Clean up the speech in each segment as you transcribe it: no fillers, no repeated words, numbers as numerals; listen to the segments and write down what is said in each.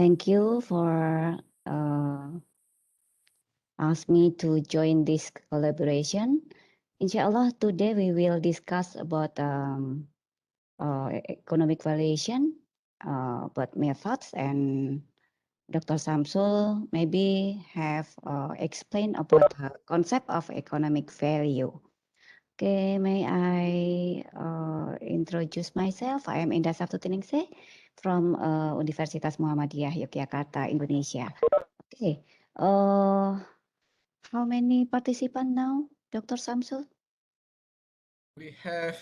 Thank you for asking me to join this collaboration. Inshallah, today we will discuss about economic valuation, about methods, and Dr. Samsul maybe have explained about the concept of economic value. Okay, may I introduce myself? I am Endah Saptutiningsih from Universitas Muhammadiyah Yogyakarta, Indonesia. Okay, how many participants now, Dr. Samsul? We have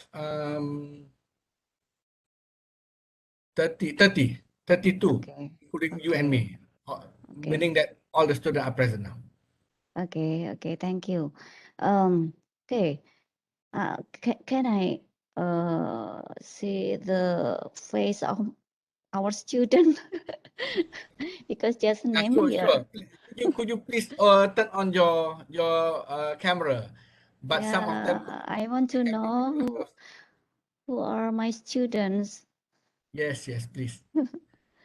32, Okay. including you and me, Okay. meaning that all the students are present now. Okay, thank you. Okay, can I see the face of our student? Because just name Sure, here. sure. Could you please turn on your camera? But some of them. I want to know who are my students. Yes, please.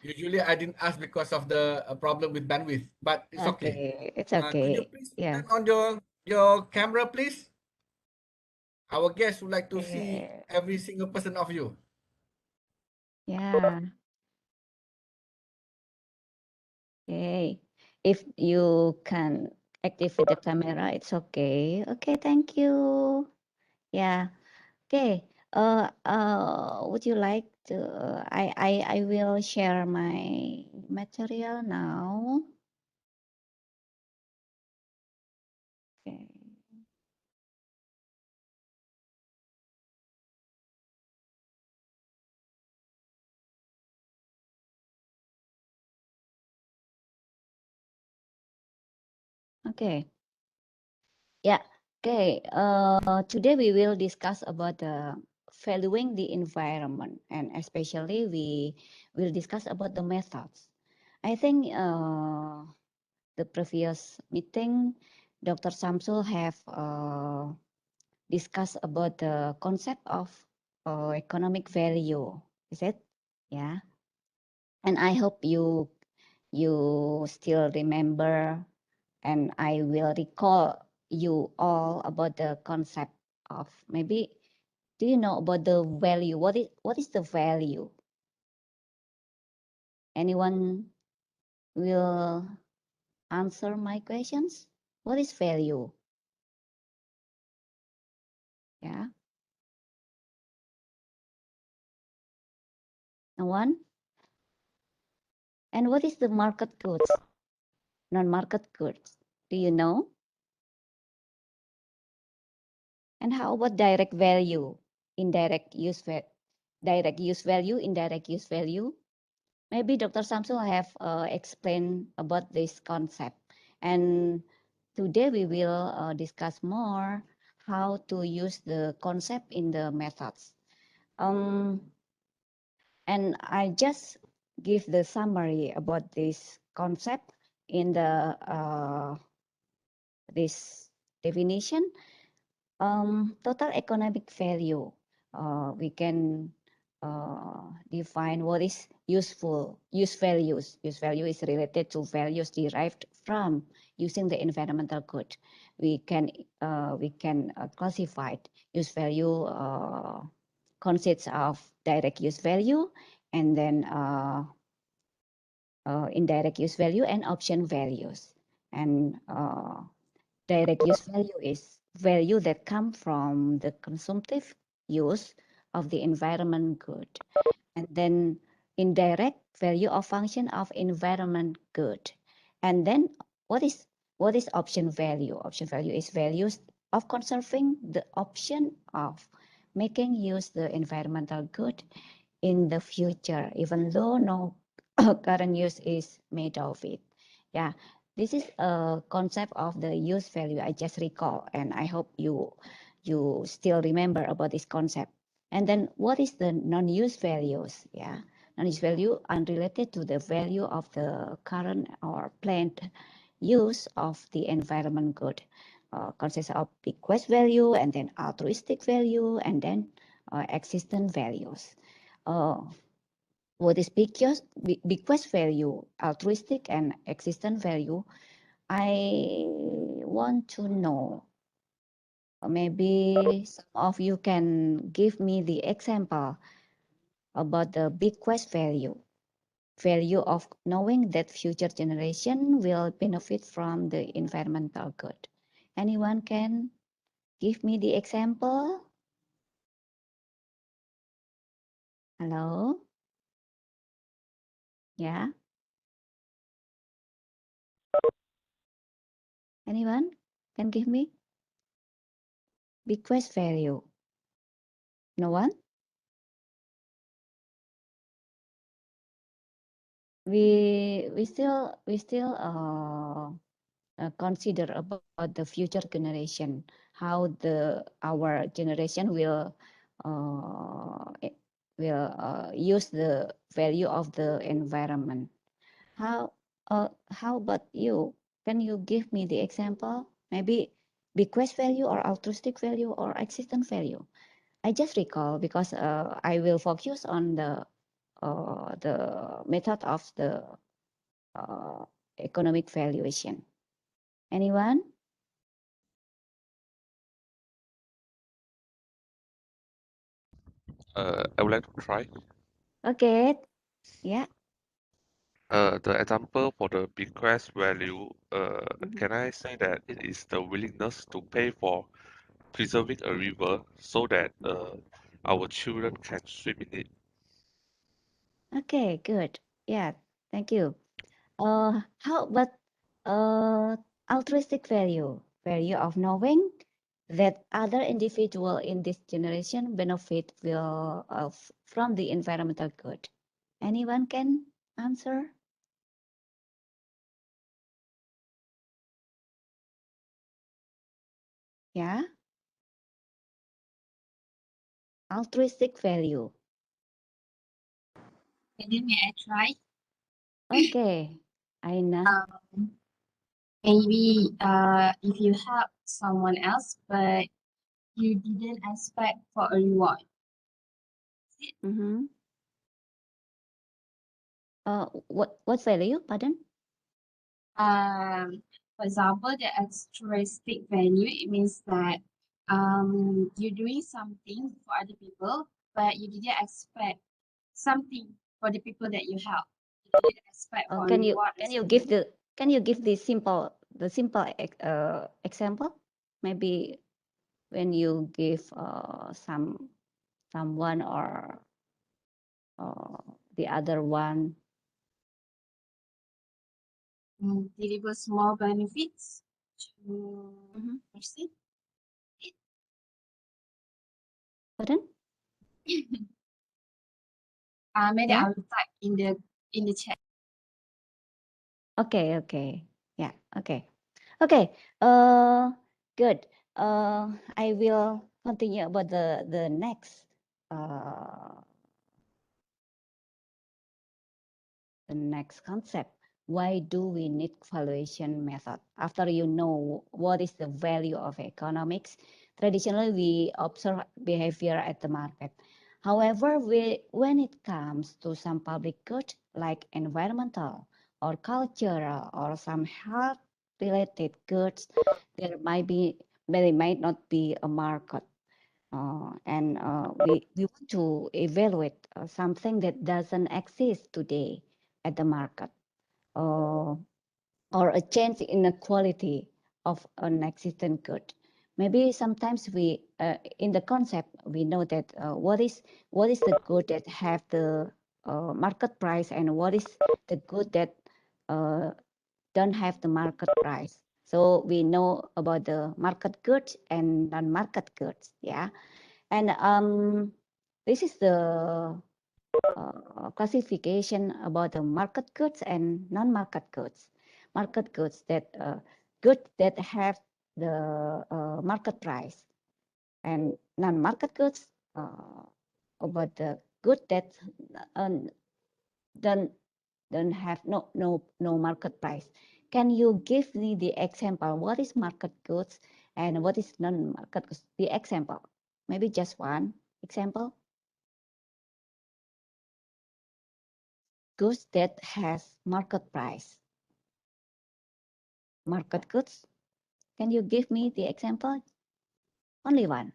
Usually I didn't ask because of the problem with bandwidth, but it's okay. Okay, it's Could you okay. please Yeah. turn on your camera, please? Our guests would like to see every single person of you. Yeah. Okay. If you can activate the camera, it's okay. Okay, thank you. Yeah. Okay. Would you like to? I will share my material now. Okay. Okay. Yeah. Okay. Today we will discuss about the valuing the environment, and especially we will discuss about the methods. I think the previous meeting, Dr. Samsul have discussed about the concept of economic value. Is it? Yeah. And I hope you still remember, and I will recall you all about the concept of, maybe do you know about the value? What is the value? Anyone will answer my questions? What is value? Yeah. No one? And what is the market goods? Non-market goods? Do you know? And how about direct value? Indirect use direct use value, indirect use value? Maybe Dr. Samsul have explained about this concept. And today we will discuss more how to use the concept in the methods. And I just give the summary about this concept in the this definition. Total economic value. We can define what is useful. Use values. Use value is related to values derived from using the environmental good. We can classify use value consists of direct use value, and then indirect use value and option values. And direct use value is value that come from the consumptive use of the environment good. And then indirect value or function of environment good. And then what is option value? Option value is values of conserving the option of making use the environmental good in the future, even though no current use is made of it. Yeah, this is a concept of the use value I just recall, and I hope you still remember about this concept. And then what is the non-use values? Yeah, non-use value unrelated to the value of the current or planned use of the environment good. Consists of bequest value, and then altruistic value, and then existent values. what is bequest value, altruistic and existent value? I want to know. Maybe some of you can give me the example about the bequest value. Value of knowing that future generation will benefit from the environmental good. Anyone can give me the example? Hello? Yeah? Anyone can give me? Bequest value. No one? We still consider about the future generation, how our generation will use the value of the environment. How about you? Can you give me the example? Maybe bequest value or altruistic value or existent value? I just recall because I will focus on the method of the economic valuation. Anyone? I would like to try. Okay. Yeah. The example for the bequest value, Mhm. can I say that it is the willingness to pay for preserving a river so that our children can swim in it? Okay, good. Yeah, thank you. How about altruistic value? Value of knowing that other individual in this generation benefit from the environmental good. Anyone can answer? Yeah, altruistic value. And then may I try? Okay, Aina. Maybe if you help someone else, but you didn't expect for a reward. Mm-hmm. What value? Pardon? For example, the altruistic value, it means that you're doing something for other people, but you didn't expect something for the people that you help. You didn't expect for a Can you reward. give the simple example? Maybe when you give someone or the other one. Deliver small benefits to Mhm. person. Pardon? Maybe Yeah. I will type in the chat. Okay. Okay. Yeah. Okay. Okay. Good. I will continue about the next concept. Why do we need valuation method? After you know what is the value of economics, traditionally we observe behavior at the market. However, when it comes to some public goods like environmental or cultural or some health related goods, there might not be a market. And we want to evaluate something that doesn't exist today at the market, uh, or a change in the quality of an existing good. Maybe sometimes in the concept, we know that what is the good that have the market price and what is the good that uh, don't have the market price. So we know about the market goods and non-market goods. Yeah. And this is the classification about the market goods and non-market goods. Market goods that have the market price, and non-market goods about the good that uh, don't have no market price. Can you give me the example? What is market goods and what is non-market goods? The example, maybe just one example. goods that has market price. Market goods. Can you give me the example? Only one.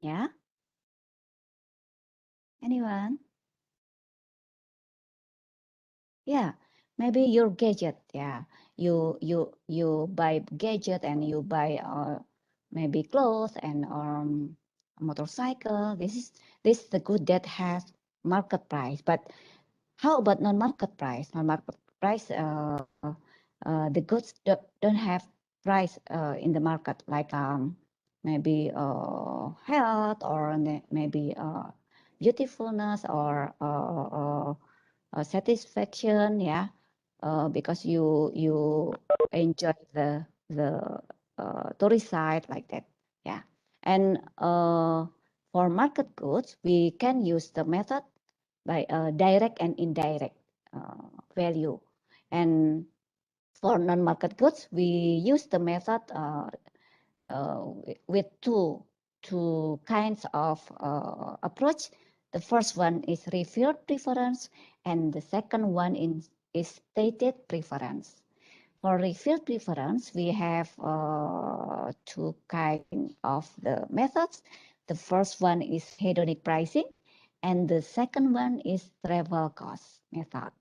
Yeah? Anyone? Yeah, maybe your gadget. Yeah, you buy gadget and you buy maybe clothes and a motorcycle. This is the good that has market price. But how about non-market price? Non-market price, the goods don't have price in the market, like maybe health or maybe beautifulness or satisfaction, yeah, because you enjoy the tourist site like that, yeah. And for market goods, we can use the method by direct and indirect value. And for non-market goods, we use the method with two kinds of approach. The first one is revealed preference, and the second one is stated preference. For revealed preference, we have two kinds of the methods. The first one is hedonic pricing, and the second one is travel cost method.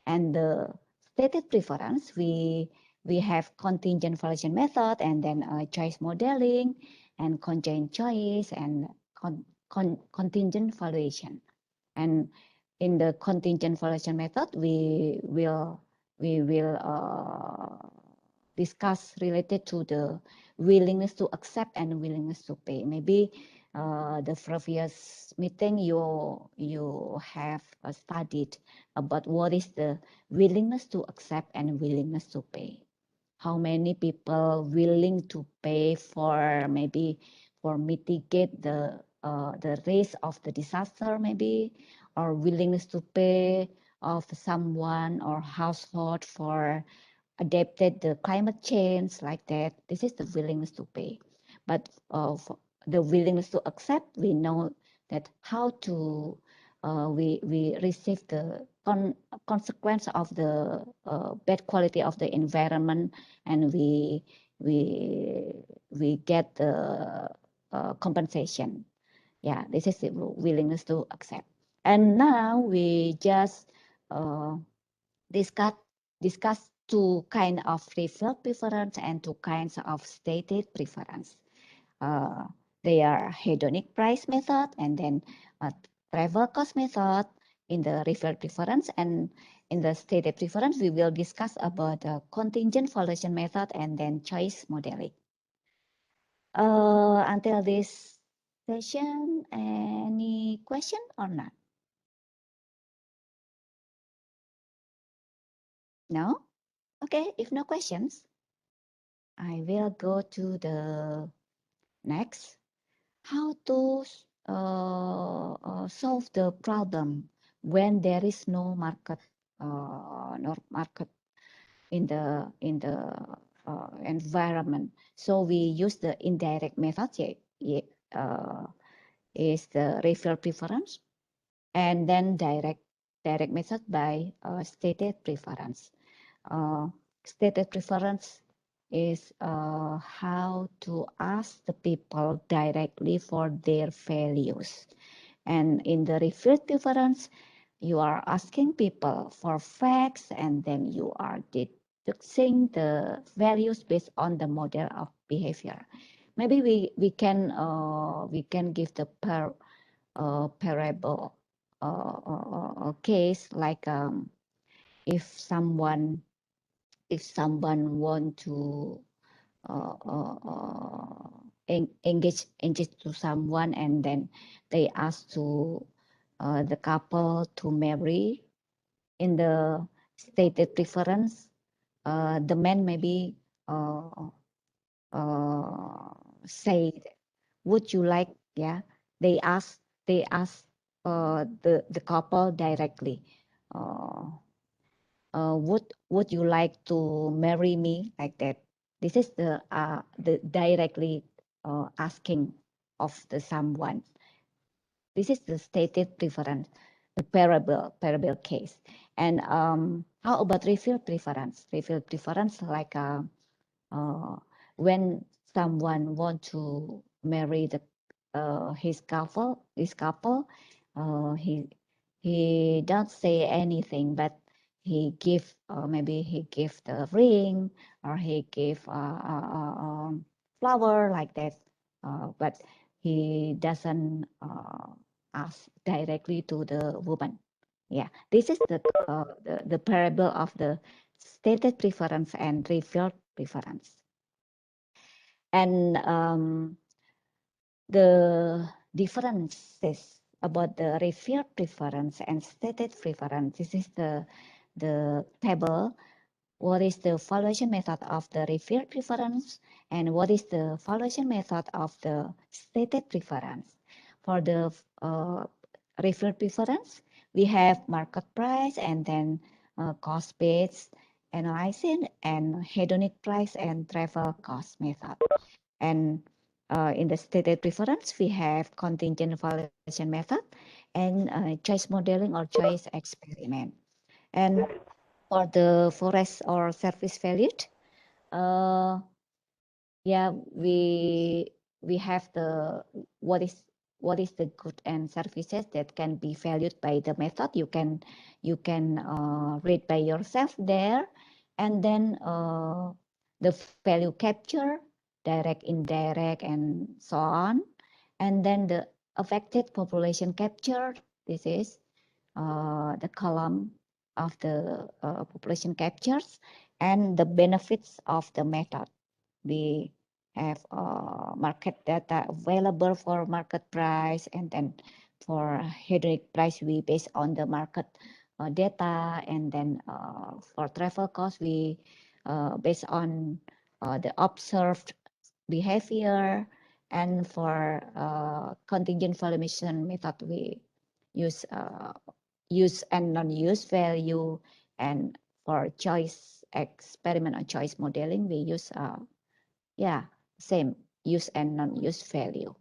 And the stated preference, we have contingent valuation method, and then choice modeling, and conjoint choice, and contingent valuation. And in the contingent valuation method, we will discuss related to the willingness to accept and willingness to pay. Maybe the previous meeting you have studied about what is the willingness to accept and willingness to pay. How many people willing to pay for maybe for mitigate the risk of the disaster, maybe, or willingness to pay of someone or household for adapted the climate change like that. This is the willingness to pay. But for the willingness to accept, we know that how to we receive the consequence of the bad quality of the environment, and we get the compensation. Yeah, this is the willingness to accept. And now we just discuss two kinds of revealed preference and two kinds of stated preference. They are hedonic price method and then travel cost method in the revealed preference, and in the stated preference we will discuss about the contingent valuation method and then choice modeling. Until this session, any question or not? No? Okay, if no questions, I will go to the next. How to solve the problem when there is no market in the environment. So we use the indirect method, is the revealed preference, and then direct method by stated preference. Stated preference is how to ask the people directly for their values. And in the revealed preference, you are asking people for facts, and then you are deducing the values based on the model of behavior. Maybe we can give the parable case, like if someone want to engage to someone, and then they ask to the couple to marry. In the stated preference, the man maybe say, would you like, yeah, they ask the couple directly, would you like to marry me, like that. This is the directly asking of the someone. This is the stated preference, the parable case. And how about refill preference? Refill preference like when someone want to marry his couple, he don't say anything, but he give maybe he give the ring or he give flower like that, but he doesn't ask directly to the woman. Yeah, this is the parable of the stated preference and revealed preference. And the differences about the revealed preference and stated preference. This is the table. What is the valuation method of the revealed preference and what is the valuation method of the stated preference? For the revealed preference, we have market price and then cost-based analyzing and hedonic price and travel cost method. And in the stated preference, we have contingent valuation method and choice modeling or choice experiment. And for the forest or service valued, yeah, we have the what is the good and services that can be valued by the method. You can read by yourself there, and then the value capture, direct, indirect, and so on, and then the affected population capture. This is the column of the population captures and the benefits of the method. We have market data available for market price, and then for hedonic price we base on the market data, and then for travel cost we based on the observed behavior, and for contingent valuation method we use use and non-use value, and for choice experiment or choice modeling we use same use and non-use value.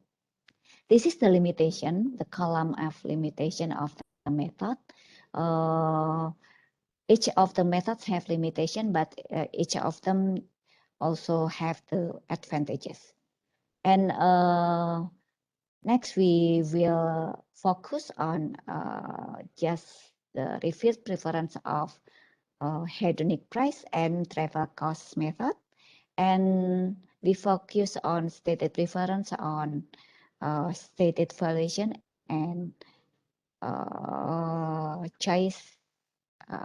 This is the limitation, the column of limitation of the method. Each of the methods have limitation, but each of them also have the advantages. And next we will focus on just the revealed preference of hedonic price and travel cost method. And we focus on stated preference, on stated valuation, and choice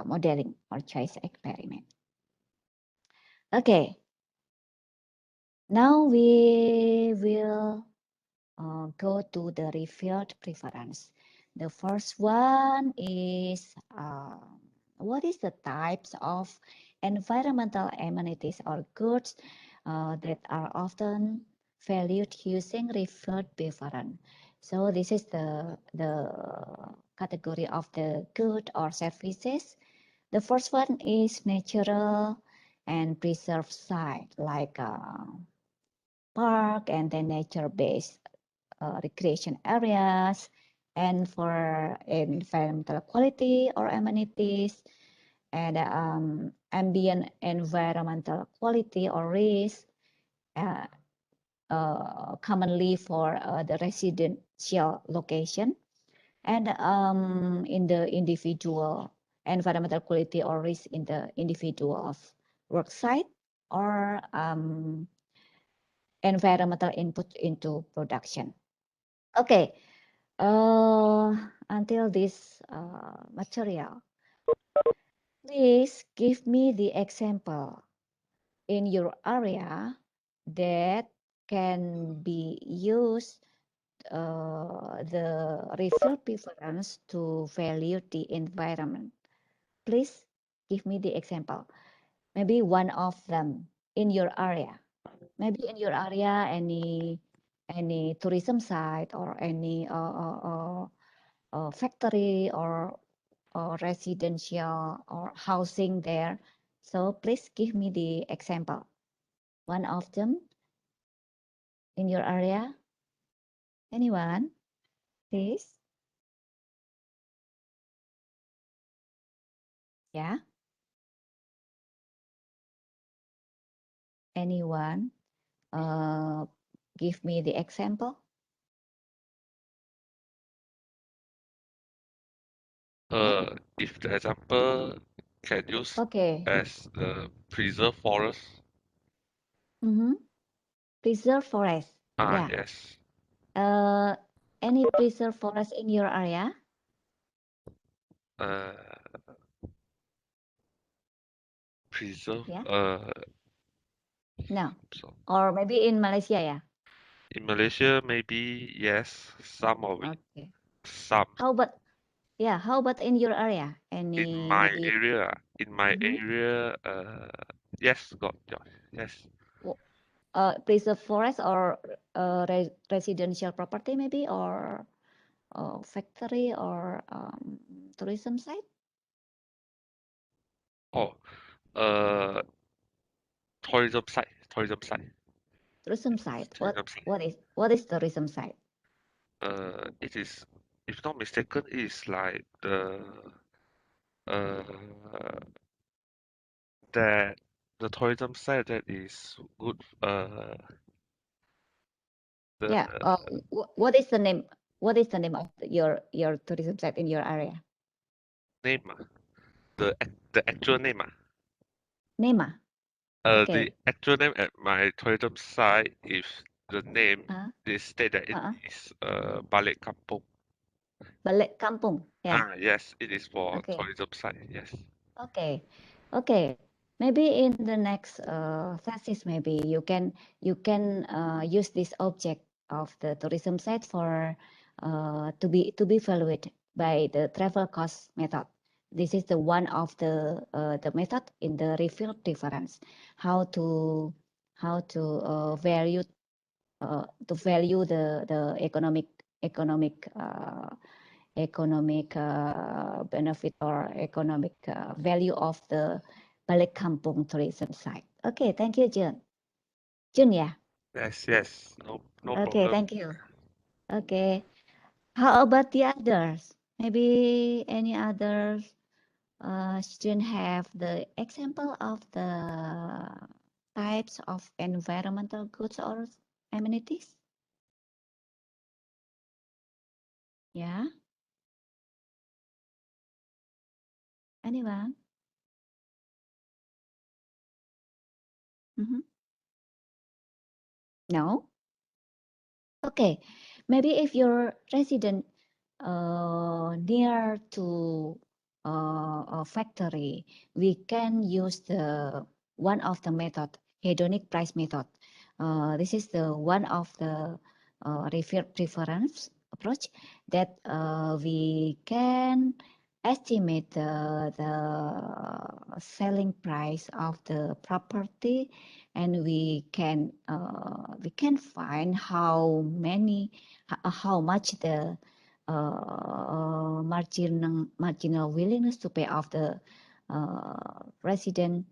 modeling or choice experiment. Okay, now we will go to the revealed preference. The first one is what is the types of environmental amenities or goods that are often valued using revealed preference. So this is the category of the good or services. The first one is natural and preserved site, like park and then nature-based recreation areas, and for environmental quality or amenities, and ambient environmental quality or risk, commonly for the residential location, and in the individual environmental quality or risk in the individual work site, or environmental input into production. Okay, until this material, please give me the example in your area that can be used the revealed preference to value the environment. Please give me the example. Maybe one of them in your area. Maybe in your area, any tourism site or any factory or residential or housing there. So please give me the example. One of them in your area. Anyone, please? Yeah. Anyone give me the example? If the example can use Okay. as preserve forest. Preserve forest. Yeah. Yes. Any preserve forest in your area? Preserve. Yeah. No. So Or maybe in Malaysia, yeah. in Malaysia, maybe yes, some of it, Okay. some. How about in your area? In Any my maybe area, yes, yes. preserve forest or residential property maybe, or factory or tourism site? Oh, tourism site. Tourism site. Tourism site. What is tourism site? It is, if not mistaken, it is like that the tourism site that is good. Yeah. What is the name? What is the name of your tourism site in your area? Name, the actual name. Name. The Okay. actual name at my tourism site, if the name they state that it is Balik Kampung. Balik Kampung. Yeah. Yes, it is for Okay. tourism site. Yes. Okay. Okay. Maybe in the next thesis, maybe you can use this object of the tourism site for to be evaluated by the travel cost method. This is the one of the method in the refill difference. How to value the economic benefit or economic value of the Balik Kampung tourism site. Okay, thank you, Jun. Jun, yeah. Yes. No Okay, problem. thank you. Okay, how about the others? Maybe any others student have the example of the types of environmental goods or amenities? Yeah. Anyone? No? Okay. Maybe if you're resident near to a factory, we can use the one of the method, hedonic price method. This is the one of the preference approach that we can estimate the selling price of the property, and we can find how much the marginal willingness to pay of the resident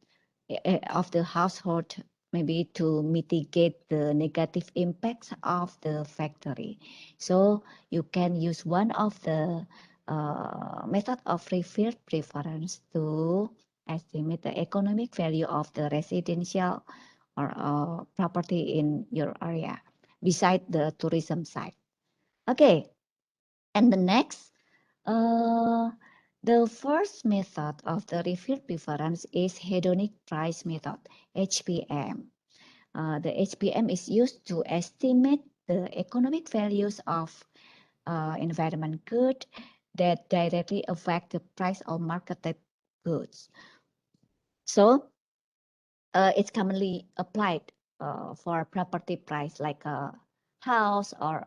of the household, maybe to mitigate the negative impacts of the factory. So you can use one of the method of refill preference to estimate the economic value of the residential or property in your area beside the tourism site. Okay, and the next, the first method of the refill preference is hedonic price method, HPM. The HPM is used to estimate the economic values of environment good that directly affect the price of marketed goods. So it's commonly applied for property price like a house or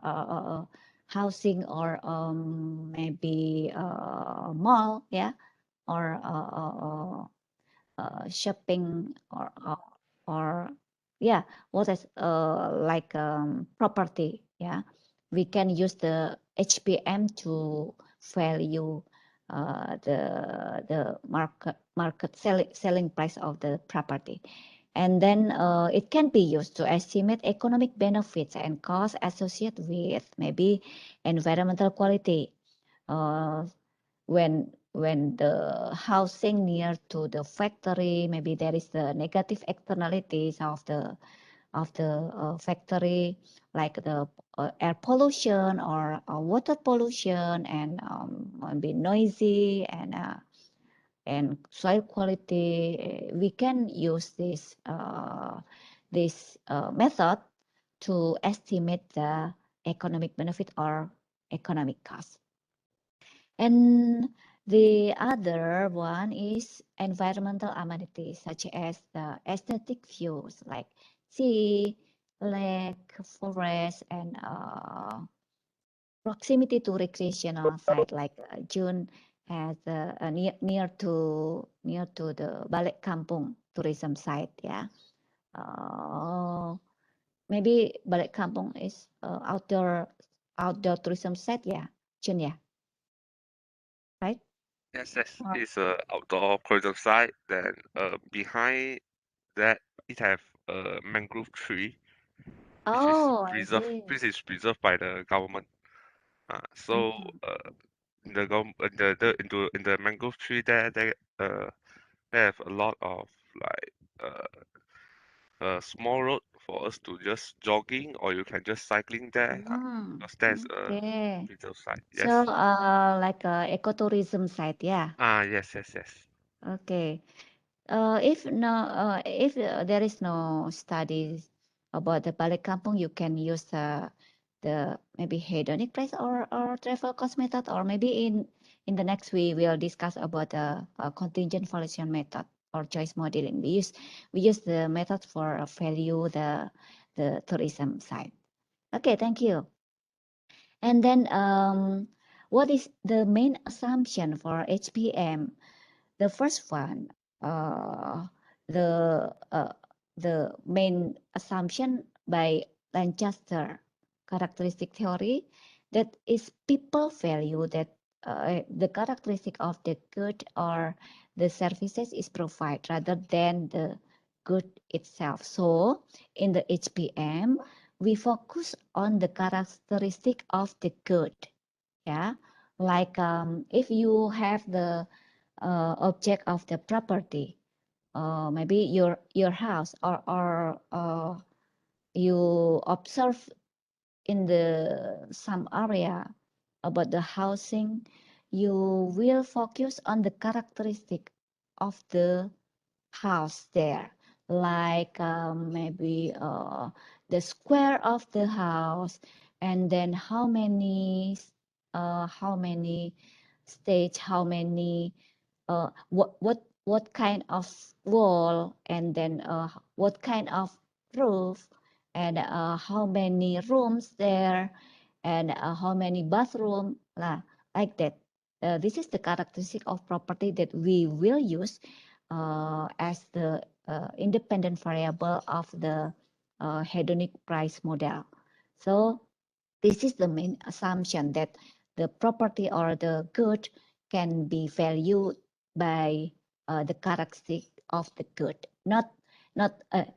housing, or maybe a mall, yeah, or shopping, or yeah, what is like property, yeah. We can use the HPM to value the market selling price of the property. And then it can be used to estimate economic benefits and costs associated with maybe environmental quality. When when the housing near to the factory, maybe there is the negative externalities of the factory, like the air pollution or water pollution, and maybe noisy and soil quality. We can use this method to estimate the economic benefit or economic cost. And the other one is environmental amenities, such as the aesthetic views like sea, lake, forest, and proximity to recreational site like June has near to the Balik Kampung tourism site. Yeah, maybe Balik Kampung is outdoor tourism site. Yeah, June. Yeah, right. Yes, it's a outdoor tourism site. Then behind that it have a mangrove tree, which is Oh, I preserved. see. This is preserved by the government. So in the in the mangrove tree there they have a lot of like small road for us to just jogging, or you can just cycling there. Because there's a Okay. preserved site. So, Yes. like a ecotourism site, yeah. Yes. Okay. If there is no studies about the Balik Kampung, you can use the maybe hedonic price or travel cost method, or maybe in the next we will discuss about the contingent valuation method or choice modeling. We use the method for value the tourism site. Okay, thank you. And then what is the main assumption for HPM? The first one, the main assumption by Lancaster characteristic theory, that is people value that the characteristic of the good or the services is provided rather than the good itself. So in the HPM, we focus on the characteristic of the good. Yeah, like if you have the object of the property, maybe your house, or you observe in the some area about the housing, you will focus on the characteristic of the house there, like maybe the square of the house, and then how many stage, how many what kind of wall, and then what kind of roof, and how many rooms there, and how many bathroom, like that. This is the characteristic of property that we will use as the independent variable of the hedonic price model. So this is the main assumption, that the property or the good can be valued by the characteristic of the good, not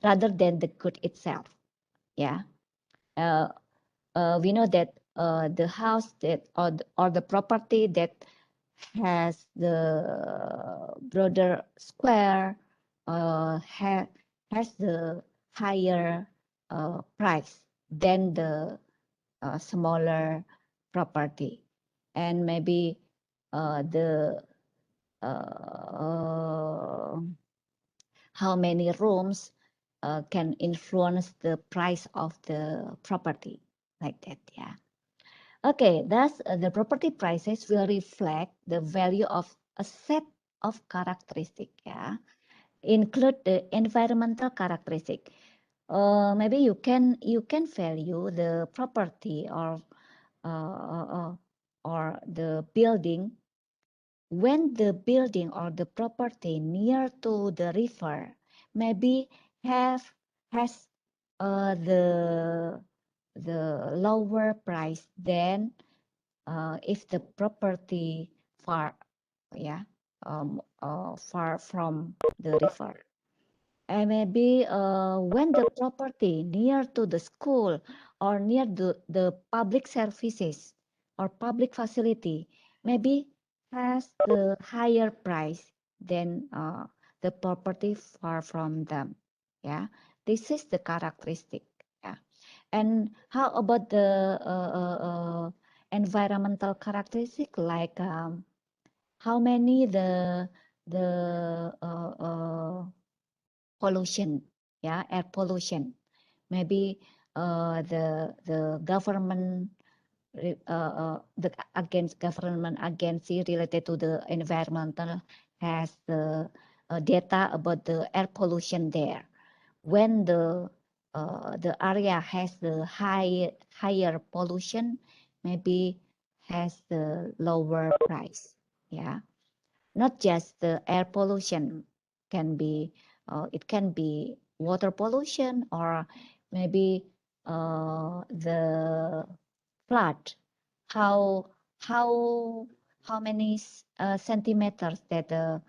rather than the good itself. Yeah, we know that the house that or the property that has the broader square has the higher price than the smaller property, and maybe the how many rooms can influence the price of the property, like that. Yeah. Okay, thus the property prices will reflect the value of a set of characteristics. Yeah, include the environmental characteristic. Maybe you can value the property or the building when the building or the property near to the river maybe has the lower price than if the property far far from the river. And maybe when the property near to the school or near the public services or public facility maybe has the higher price than the property far from them. Yeah, this is the characteristic. Yeah, and how about the environmental characteristic, like how many the pollution, yeah, air pollution, maybe the government against government agency related to the environmental has the data about the air pollution there. When the area has the higher pollution, maybe has the lower price. Yeah, not just the air pollution, can be it can be water pollution, or maybe the flood. How many centimeters that the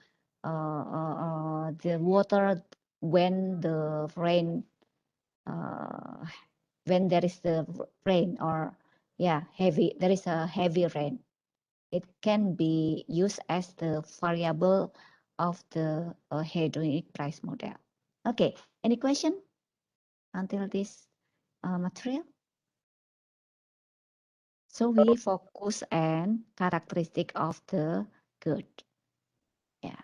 water when the rain when there is the rain, or yeah, there is a heavy rain, it can be used as the variable of the hedonic price model. Okay, any question until this material? So we focus on characteristic of the good. Yeah.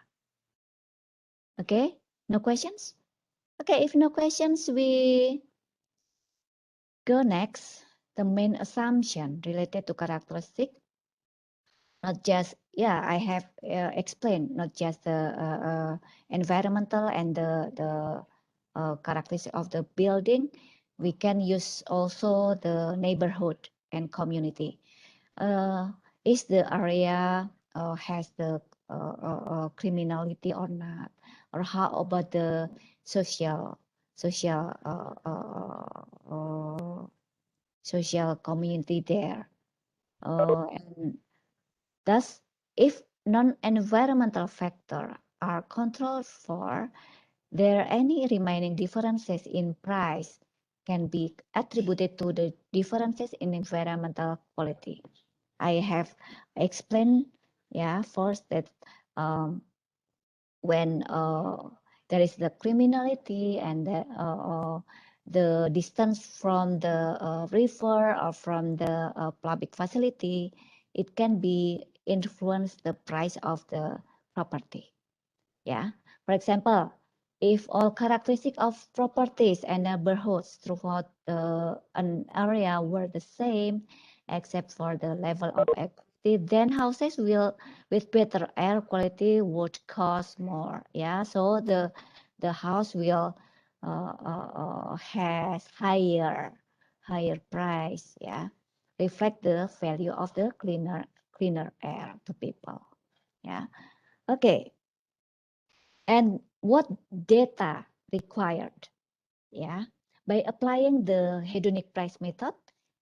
Okay, no questions? Okay, if no questions, we go next. The main assumption related to characteristic, not just, yeah, I have explained, not just the environmental and the characteristic of the building. We can use also the neighborhood and community. Is the area has the criminality or not, or how about the social community there, and thus if non-environmental factors are controlled for, there any remaining differences in price can be attributed to the differences in environmental quality. I have explained, yeah, first that when there is the criminality and the distance from the river or from the public facility, it can be influence the price of the property. Yeah, for example, if all characteristics of properties and neighborhoods throughout an area were the same, except for the level of equity, then houses with better air quality would cost more. Yeah, so the house will has higher price. Yeah, reflect the value of the cleaner air to people. Yeah, okay. And what data required? Yeah, by applying the hedonic price method,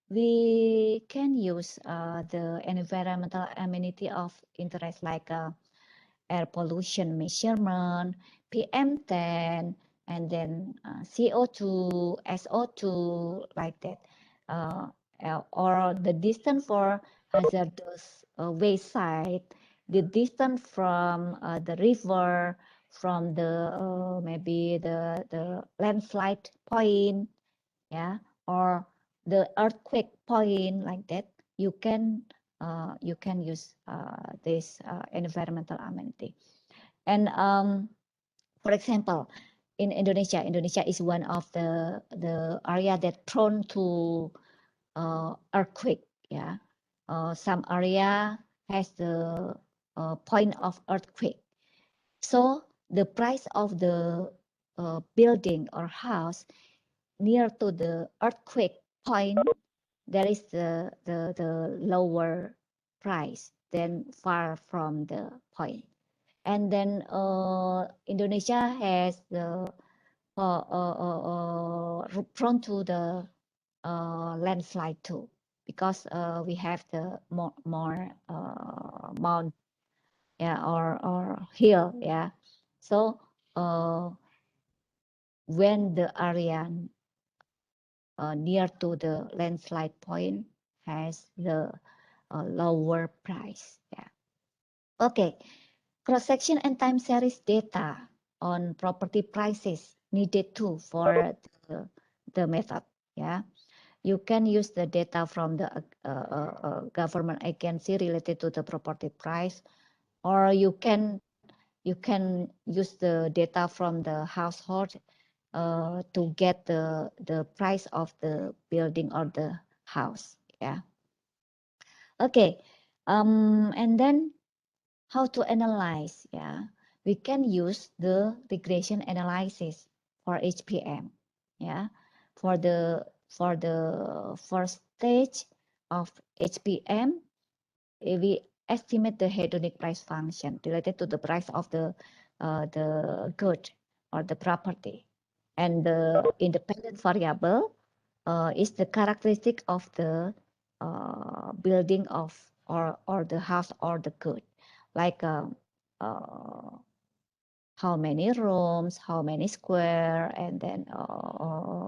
we can use the environmental amenity of interest, like air pollution measurement, PM10, and then CO2, SO2, like that, or the distance for hazardous waste site, the distance from the river, from the maybe the landslide point, yeah, or the earthquake point, like that. You can use this environmental amenity. And for example, in Indonesia is one of the area that prone to earthquake. Yeah, some area has the point of earthquake. So the price of the building or house near to the earthquake point, there is the lower price than far from the point. And then Indonesia has the prone to the landslide too, because we have the more mount, yeah, or hill, yeah. So when the area near to the landslide point has the lower price, yeah. Okay, cross-section and time series data on property prices needed too for the method. Yeah, you can use the data from the government agency related to the property price, or you can use the data from the household to get the price of the building or the house. Yeah. Okay. And then how to analyze? Yeah, we can use the regression analysis for HPM. Yeah, for the first stage of HPM, we estimate the hedonic price function related to the price of the good or the property, and the independent variable is the characteristic of the building of or the house or the good, like how many rooms, how many square, and then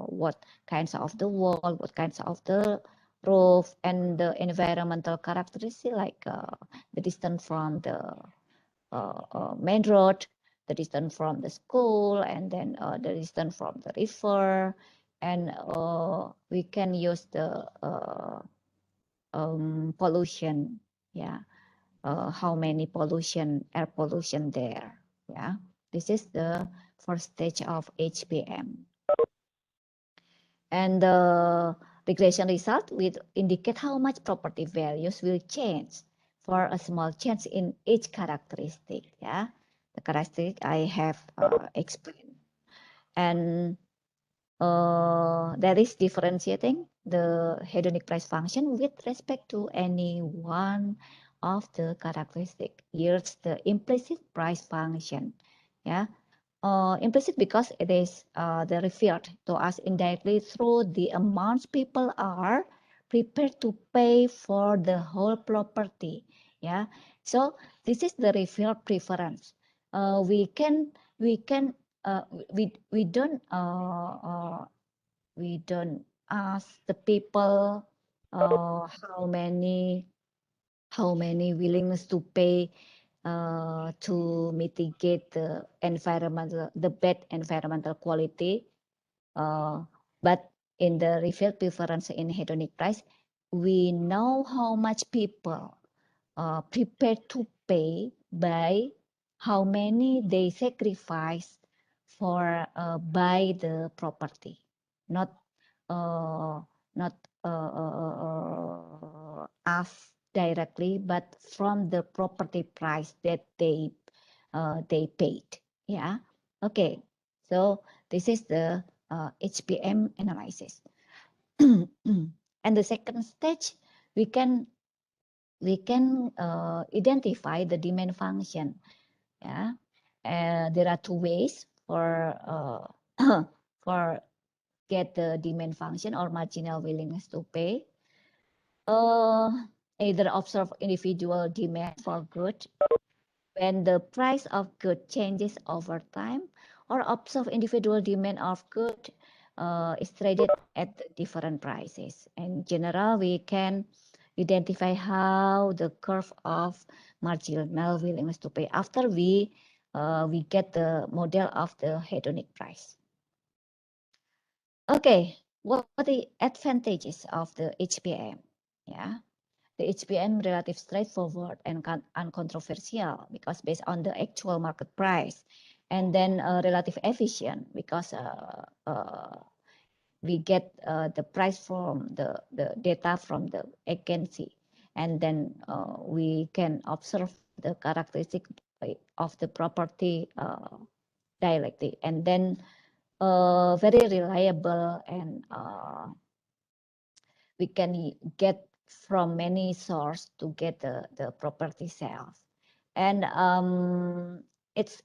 what kinds of the wall, what kinds of the roof, and the environmental characteristic like the distance from the main road, the distance from the school, and then the distance from the river, and we can use the pollution, yeah, how many air pollution there, yeah. This is the first stage of HPM. And the regression result will indicate how much property values will change for a small change in each characteristic. Yeah, the characteristic I have explained. And that is differentiating the hedonic price function with respect to any one of the characteristic. Here's the implicit price function. Yeah, implicit because it is the revealed to us indirectly through the amounts people are prepared to pay for the whole property. Yeah, so this is the revealed preference. We don't ask the people how many willingness to pay to mitigate the bad environmental quality. But in the revealed preference in hedonic price, we know how much people prepared to pay by how many they sacrifice for buy the property, not us directly, but from the property price that they paid. Yeah. Okay. So this is the HPM analysis. And the second stage, we can identify the demand function. Yeah. There are two ways for for get the demand function or marginal willingness to pay. Either observe individual demand for good when the price of good changes over time, or observe individual demand of good is traded at different prices. In general, we can identify how the curve of marginal willingness to pay after we get the model of the hedonic price. Okay, what are the advantages of the HPM? Yeah, the HPM relative straightforward and uncontroversial because based on the actual market price, and then relative efficient because we get the price from the data from the agency, and then we can observe the characteristic of the property directly, and then very reliable, and we can get from many sources to get the property sales, and it's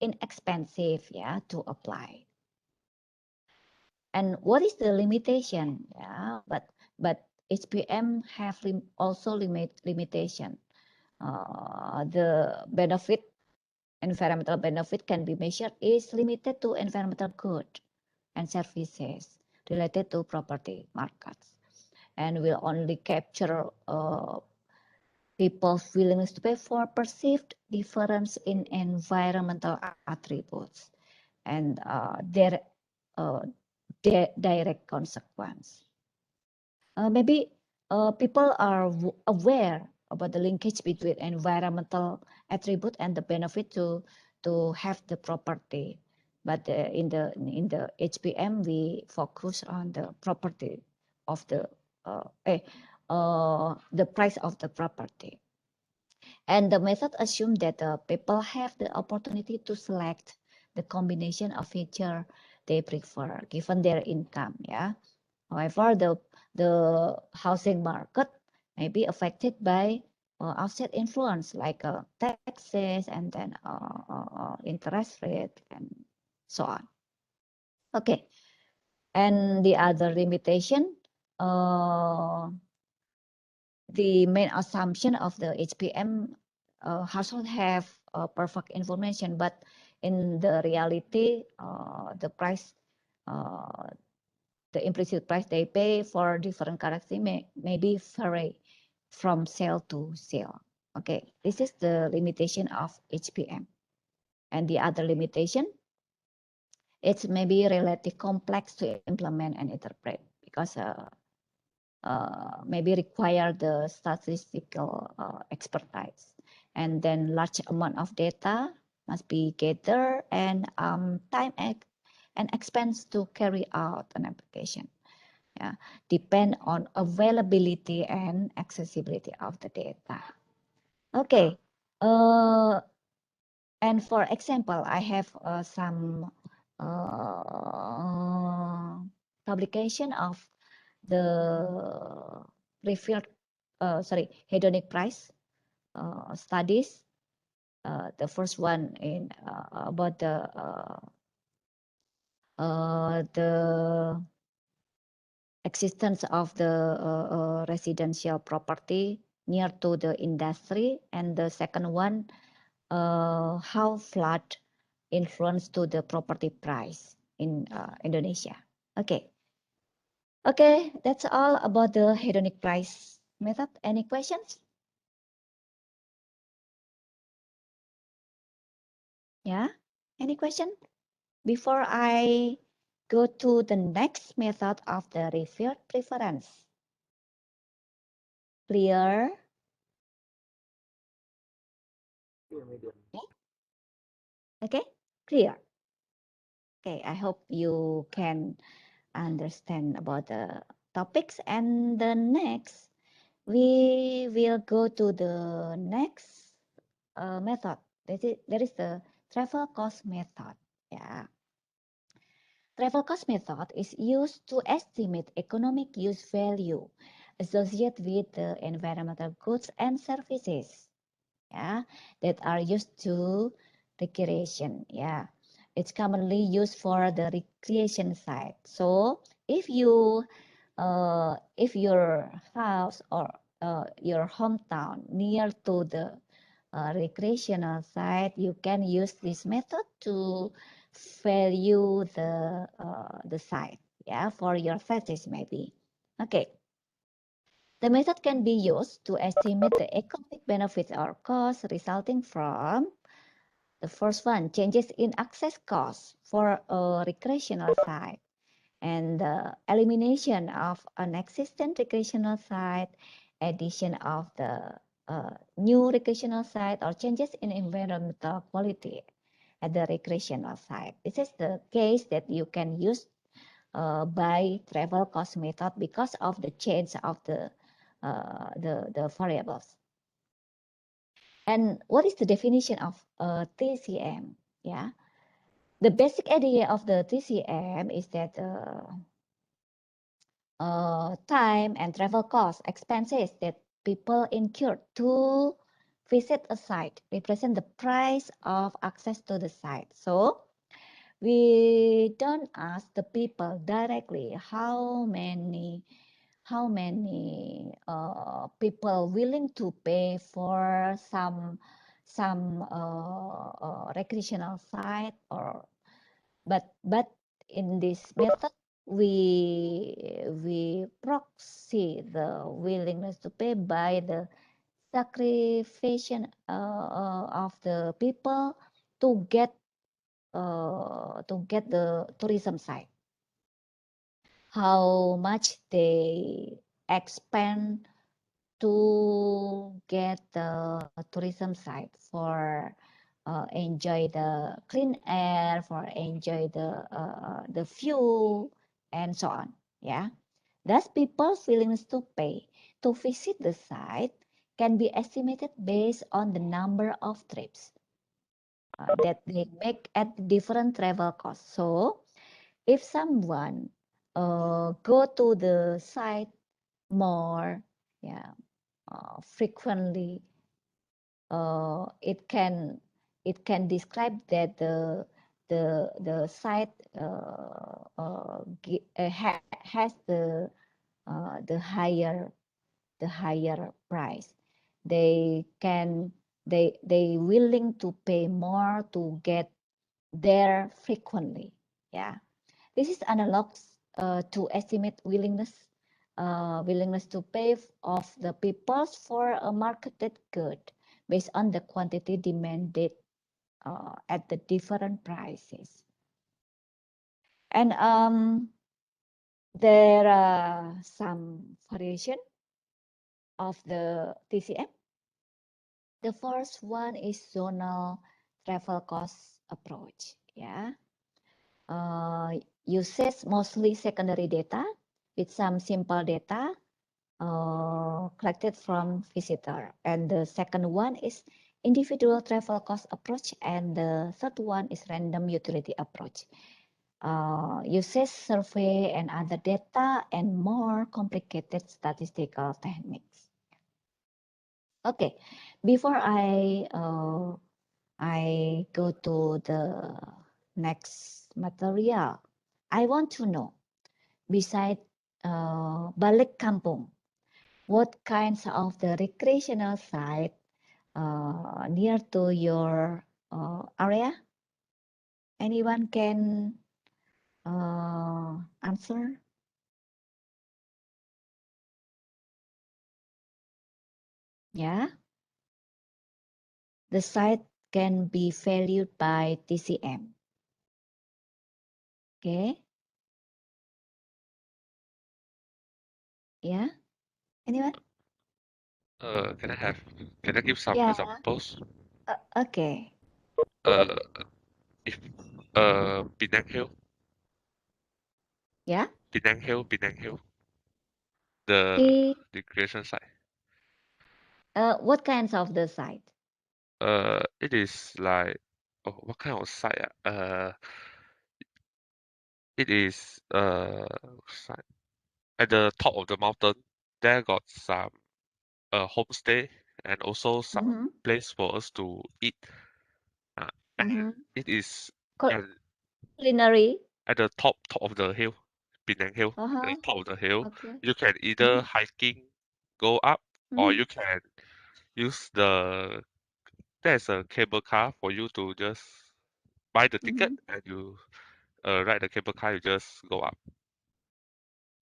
inexpensive, yeah, to apply. And what is the limitation? Yeah, but HPM have also limitation. The environmental benefit can be measured is limited to environmental good and services related to property markets, and will only capture people's willingness to pay for perceived difference in environmental attributes and their direct consequence. Maybe people are aware about the linkage between environmental attribute and the benefit to have the property, but in the HPM we focus on the property of the price of the property. And the method assumes that people have the opportunity to select the combination of feature they prefer given their income. Yeah. However, the housing market may be affected by outside influence like taxes and then interest rate and so on. Okay. And the other limitation, the main assumption of the HPM household have perfect information, but in the reality, the price, the implicit price they pay for different currency may be vary from sale to sale. Okay, this is the limitation of HPM. And the other limitation, it's maybe relatively complex to implement and interpret because maybe require the statistical expertise, and then large amount of data must be gathered and time and expense to carry out an application. Yeah, depend on availability and accessibility of the data. Okay, and for example, I have some publication of the revealed hedonic price studies. The first one in about the existence of the residential property near to the industry, and the second one how flood influence to the property price in Indonesia. Okay. Okay, that's all about the hedonic price method. Any questions? Yeah, any question? Before I go to the next method of the revealed preference. Clear? Okay. Okay, clear. Okay, I hope you can understand about the topics. And the next, we will go to the next method. There is the travel cost method. Yeah. Travel cost method is used to estimate economic use value associated with the environmental goods and services, yeah, that are used to recreation. Yeah, it's commonly used for the recreation side. So if your house or your hometown near to the recreational site, you can use this method to value the site, yeah, for your fetish maybe. Okay. The method can be used to estimate the economic benefits or costs resulting from the first one, changes in access costs for a recreational site, and the elimination of an existing recreational site, addition of the new recreational site, or changes in environmental quality at the recreational site. This is the case that you can use by travel cost method because of the change of the variables. And what is the definition of TCM? Yeah, the basic idea of the TCM is that time and travel costs, expenses that people incur to visit a site represent the price of access to the site. So we don't ask the people directly how many people willing to pay for some recreational site, or but in this method we proxy the willingness to pay by the sacrifice of the people to get the tourism site. How much they expend to get the tourism site for enjoy the clean air, for enjoy the view, and so on. Yeah, thus people's willingness to pay to visit the site can be estimated based on the number of trips that they make at different travel costs. So, if someone go to the site more, yeah, frequently, it can describe that the site has the higher price. They can they willing to pay more to get there frequently. Yeah, this is analog to estimate willingness to pay of the people for a marketed good based on the quantity demanded at the different prices. And there are some variation of the TCM. The first one is zonal travel cost approach. Yeah, uses mostly secondary data with some simple data collected from visitor. And the second one is individual travel cost approach, and the third one is random utility approach. Uses survey and other data and more complicated statistical techniques. Okay, before I go to the next material, I want to know, beside balik kampung, what kinds of the recreational site near to your area? Anyone can answer? Yeah, the site can be valued by TCM. Okay. Yeah. Anyone? Can I give some Yeah. examples? Okay. If Penang Hill, Yeah. Penang Hill, the The recreation site. what kinds of the site? It is like, oh, what kind of site? It is site at the top of the mountain. There got some homestay and also some Mm-hmm. place for us to eat. And Mm-hmm. it is Cul- at, Culinary. at the top of the hill, Penang Hill. At Uh-huh. the top of the hill, Okay. you can either Mm-hmm. hiking go up, or Mm-hmm. you can use there's a cable car for you to just buy the ticket Mm-hmm. and you ride the cable car, you just go up.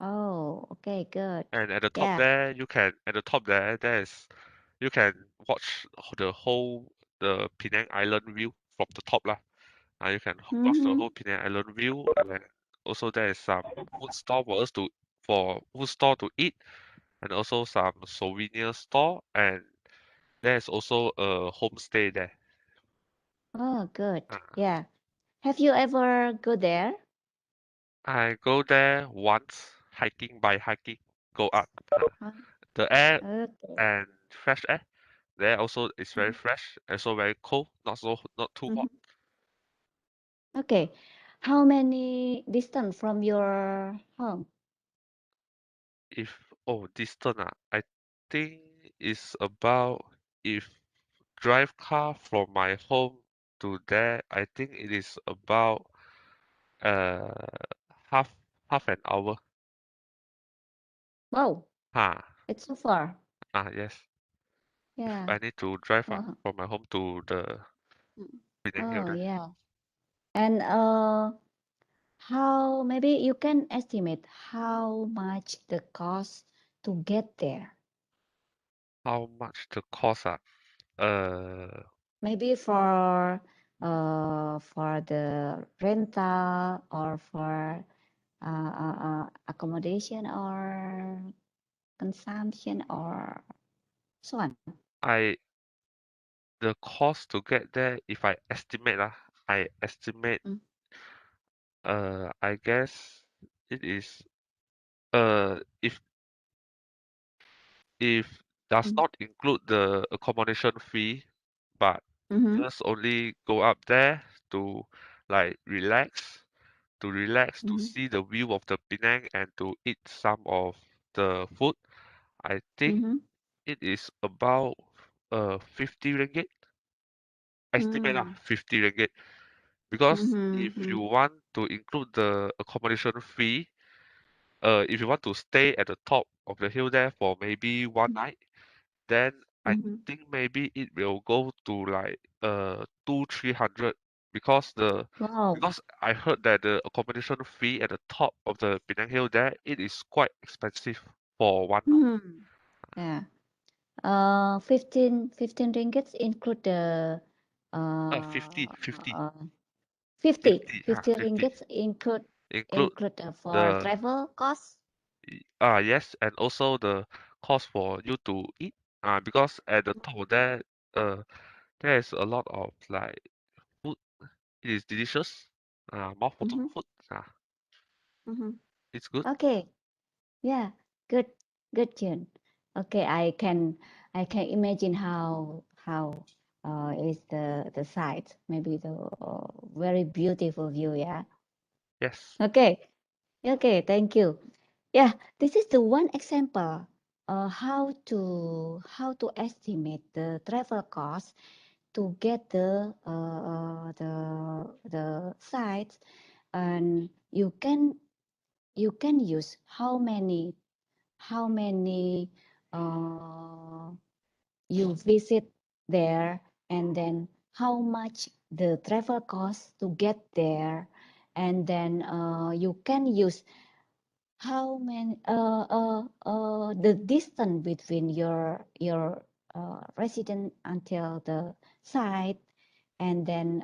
Oh, okay, good. And at the top Yeah. there, you can watch the Penang Island view from the top lah. You can watch the Mm-hmm. whole Penang Island view, and also there is some food store to eat, and also some souvenir store, and there's also a homestay there. Oh, good. Uh, Yeah. Have you ever go there? I go there once by hiking, go up. Huh? The air Okay. and fresh air there also is very Mhm. fresh, also very cold, not too hot. Mhm. Okay. How many distance from your home? If distance I think it's about, if drive car from my home to there, I think it is about uh half half an hour. Wow, Ah, it's so far. yes. If Yeah. I need to drive Wow. from my home to the Mm. Penang Hill Oh, there. yeah. And how maybe you can estimate how much the cost to get there? How much the cost? Maybe for the rental or for accommodation or consumption or so on. The cost to get there, if I estimate I estimate Mm. I guess it is if does Mm. not include the accommodation fee, but Mm-hmm. just only go up there to like relax, to Mm-hmm. see the view of the Penang and to eat some of the food. I think Mm-hmm. it is about 50 ringgit. Estimate Mm. 50 ringgit. Because if Mm-hmm. you want to include the accommodation fee, if you want to stay at the top of the hill there for maybe one night, then I Mm-hmm. think maybe it will go to like 200-300 because Wow. I heard that the accommodation fee at the top of the Penang Hill there it is quite expensive for one night. Mm. Yeah. 15 ringgits include the 50 50 50 50 50 ringgits include include for the travel costs. yes, and also the cost for you to eat because at the top of there there is a lot of like food. It is delicious mouth-watering Mm-hmm. food. Mm-hmm. It's good. Okay. Yeah. Good. Good, June. Okay, I can imagine how is the site. Maybe the very beautiful view. Yeah. Yes. Okay. Okay. Thank you. Yeah. This is the one example. How to estimate the travel cost to get the sites, and you can use how many you visit there, and then how much the travel cost to get there, and then you can use how many the distance between your resident until the site, and then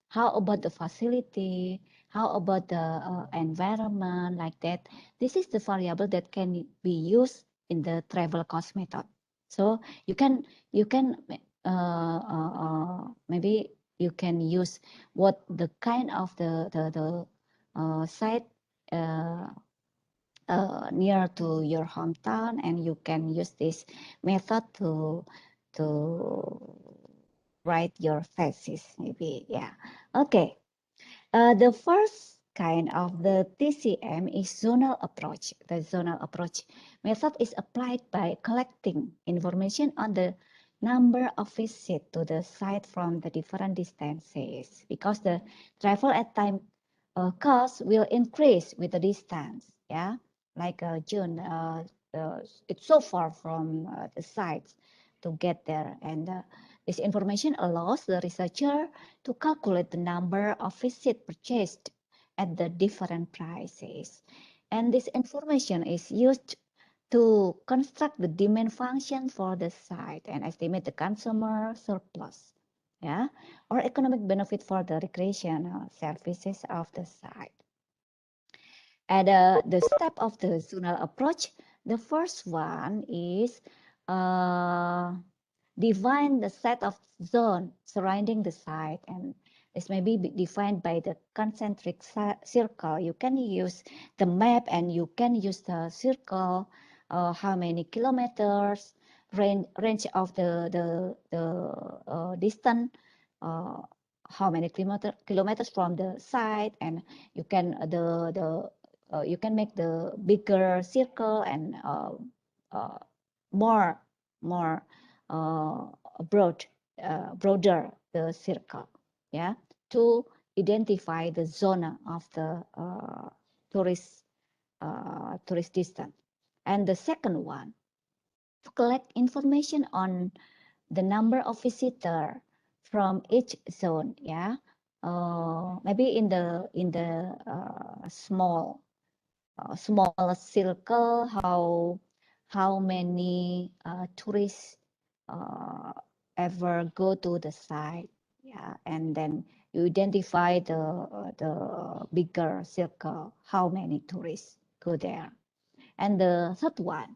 how about the facility, how about the environment, like that. This is the variable that can be used in the travel cost method. So you can maybe you can use what the kind of the site near to your hometown, and you can use this method to write your thesis, maybe. Yeah. Okay. The first kind of the TCM is zonal approach. The zonal approach method is applied by collecting information on the number of visits to the site from the different distances, because the travel at time cost will increase with the distance. Yeah, like June, it's so far from the sites to get there, and this information allows the researcher to calculate the number of visits purchased at the different prices. And this information is used to construct the demand function for the site and estimate the consumer surplus, yeah, or economic benefit for the recreational services of the site. At the step of the zonal approach, the first one is define the set of zone surrounding the site, and this may be defined by the concentric circle. You can use the map and you can use the circle, how many kilometers, range of the distance, how many kilometers from the site, and you can you can make the bigger circle and more broader the circle, yeah, to identify the zona of the tourist distance. And the second one, to collect information on the number of visitor from each zone, yeah. Maybe in the small circle, how how many tourists ever go to the site, yeah, and then you identify the bigger circle, how many tourists go there. And the third one,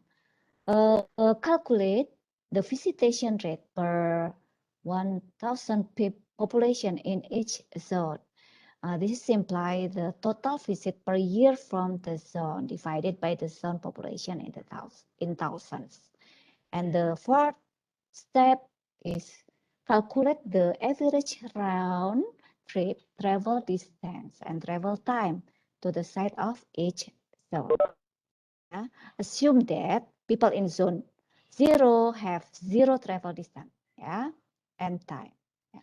calculate the visitation rate per 1,000 population in each zone. This implies the total visit per year from the zone divided by the zone population in thousands. And the fourth step is calculate the average round trip travel distance and travel time to the site of each zone. Yeah? Assume that people in zone 0 have 0 travel distance, yeah, and time. Yeah.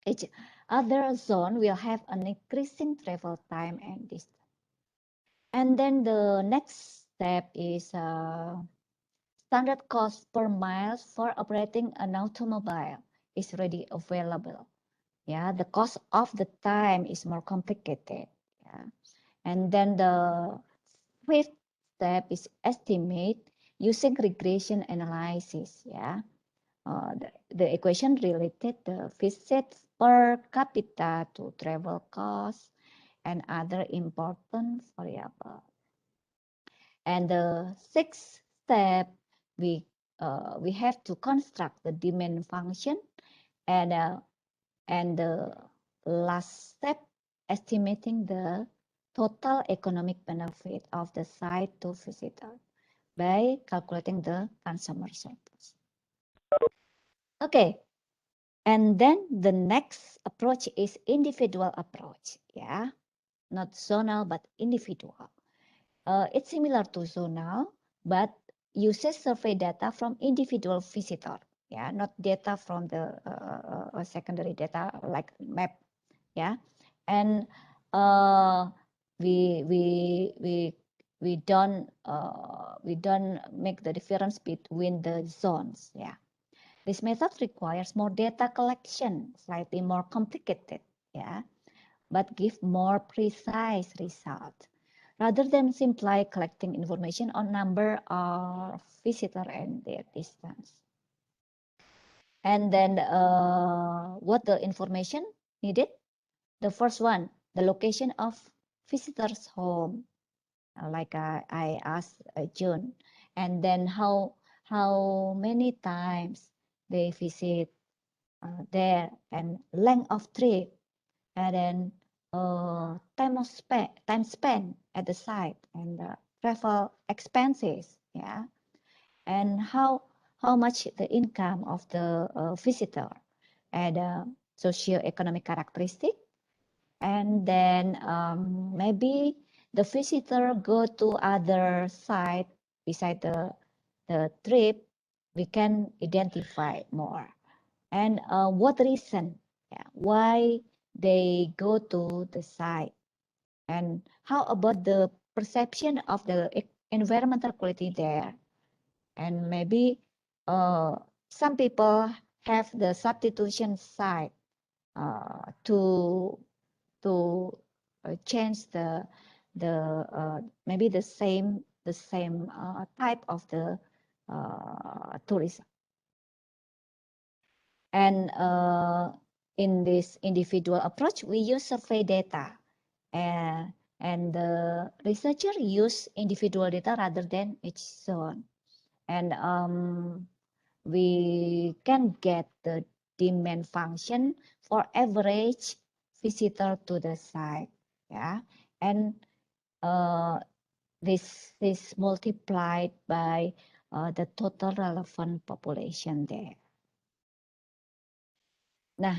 Each other zone will have an increasing travel time and distance. And then the next step is standard cost per mile for operating an automobile is already available. Yeah, the cost of the time is more complicated. Yeah, and then the fifth step is estimate using regression analysis. Yeah, the equation related the visit per capita to travel costs and other important variables. And the sixth step, we have to construct the demand function, and the last step, estimating the total economic benefit of the site to visitor by calculating the consumer surplus. Okay, and then the next approach is individual approach. Yeah, not zonal but individual. It's similar to zonal, but uses survey data from individual visitor. Yeah, not data from the secondary data like map. Yeah, and we don't make the difference between the zones. Yeah, this method requires more data collection, slightly more complicated. Yeah, but give more precise result rather than simply collecting information on number of visitor and their distance. And then what the information needed? The first one, the location of visitor's home, like I asked June, and then how many times they visit there, and length of trip, and then time spent at the site, and travel expenses, yeah, and how much the income of the visitor, and socio-economic characteristic, and then maybe the visitor go to other site beside the trip, we can identify more, and what reason, yeah, why they go to the site, and how about the perception of the environmental quality there, and maybe some people have the substitution site to change the maybe the same type of the tourism. And in this individual approach, we use survey data, and the researcher use individual data rather than each zone, and we can get the demand function for average visitor to the site, yeah, and this is multiplied by the total relevant population there. Nah,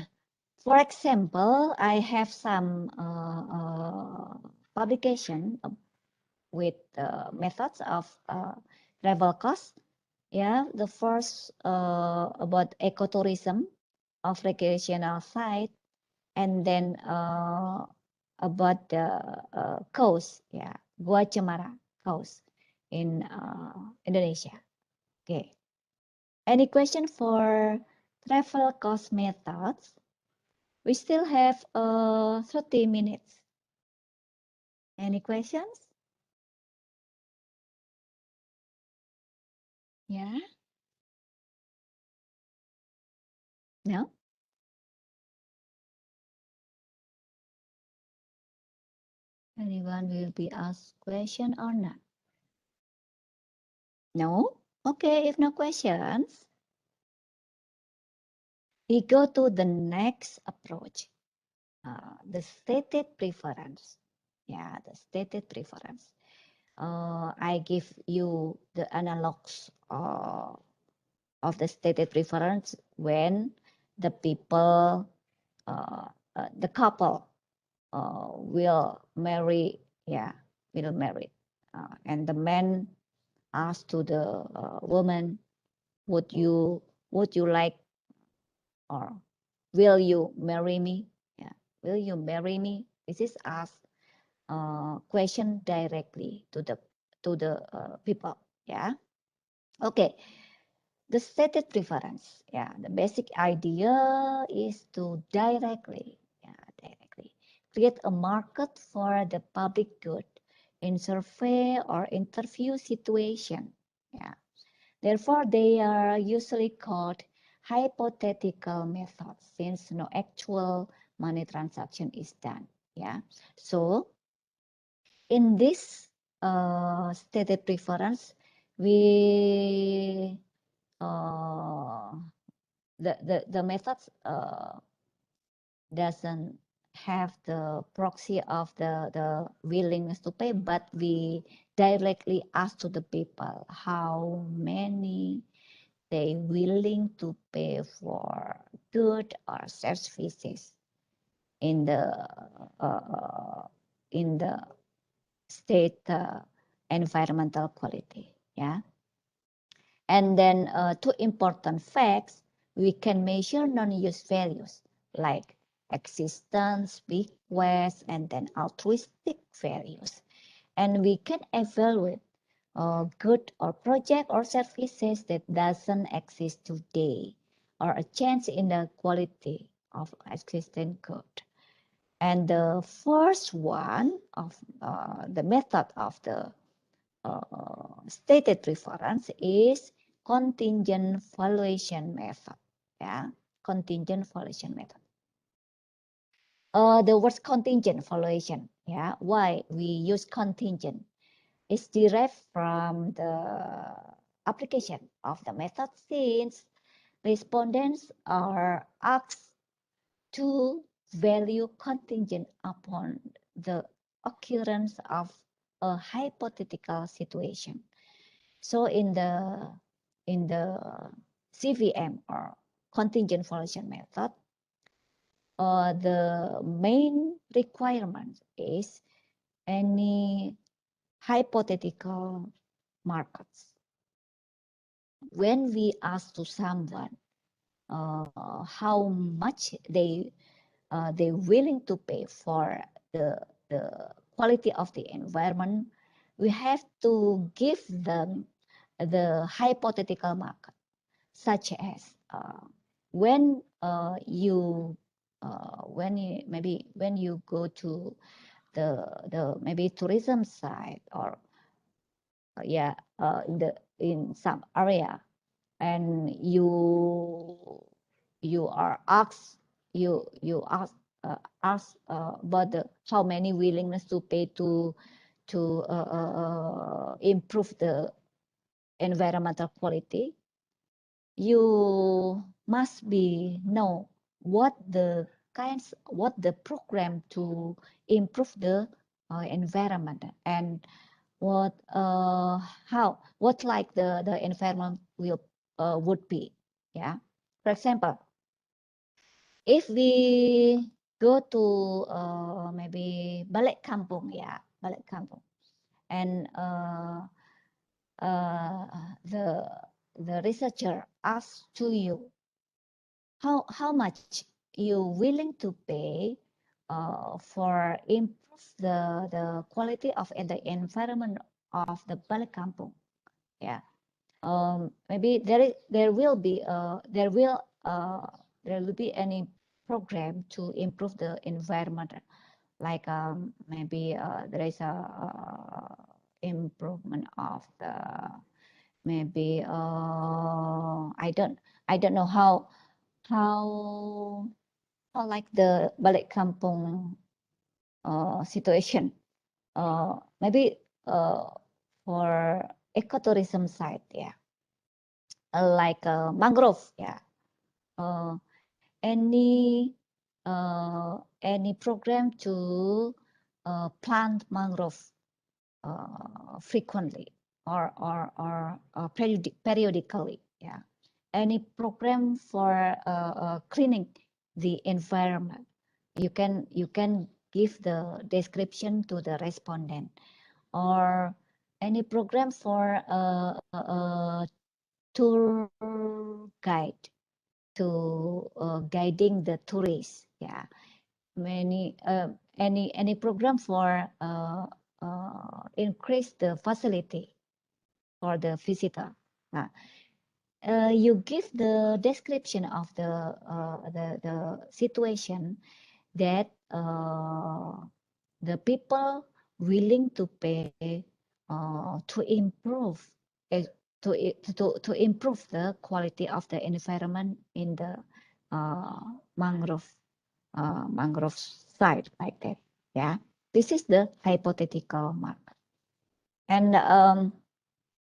for example, I have some publication with methods of travel cost. Yeah, the first about ecotourism of recreational site, and then about the coast, yeah, Gua Cemara coast in Indonesia. Okay. Any question for travel cost methods? We still have 30 minutes. Any questions? Yeah? No? Anyone will be asked question or not? No? Okay, if no questions, we go to the next approach, the stated preference. Yeah, the stated preference. I give you the analogs of the stated preference when the people, the couple will marry, will marry. And the man asks to the woman, would you like, or will you marry me? Yeah, will you marry me? This is asked question directly to the people. Yeah. Okay. The stated preference. Yeah. The basic idea is to directly create a market for the public good in survey or interview situation. Yeah. Therefore, they are usually called hypothetical methods since no actual money transaction is done. Yeah. So in this stated preference, we the methods doesn't have the proxy of the willingness to pay, but we directly ask to the people how many they willing to pay for good or services in the state environmental quality. Yeah. And then two important facts, we can measure non-use values like existence, bequest, and then altruistic values. And we can evaluate good or project or services that doesn't exist today, or a change in the quality of existing good. And the first one of the method of the stated preference is contingent valuation method. Yeah, contingent valuation method. The word contingent valuation. Yeah, why we use contingent? It's derived from the application of the method since respondents are asked to value contingent upon the occurrence of a hypothetical situation. So in the CVM or contingent valuation method, the main requirement is any hypothetical markets. When we ask to someone how much they willing to pay for the quality of the environment, we have to give them the hypothetical market, such as when you go to the maybe tourism site or in some area, and you are asked about how many willingness to pay to improve the environmental quality, you must know what the program to improve the environment, and what like the environment will would be. Yeah, for example, if we go to maybe balik kampung, and the researcher asks to you how much you willing to pay for improve the quality of the environment of the balik kampung. Yeah, maybe there will be any program to improve the environment, like maybe there is a improvement of the maybe I don't know how like the balik kampung situation. Maybe for ecotourism side, yeah, like mangrove, yeah. Any program to plant mangrove frequently or periodically, yeah. Any program for cleaning the environment, you can give the description to the respondent, or any program for tour guide to guiding the tourists, yeah. Any program for increase the facility for the visitor. You give the description of the situation that the people willing to pay to improve to improve the quality of the environment in the mangrove site, like that. Yeah, this is the hypothetical market, and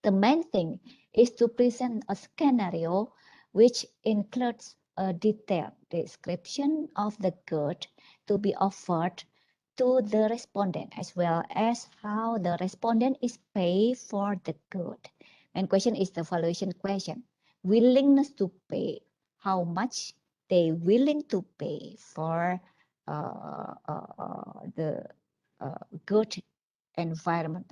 the main thing is to present a scenario which includes a detailed description of the good to be offered to the respondent, as well as how the respondent is paid for the good. And question is the valuation question. Willingness to pay, how much they willing to pay for the good environment,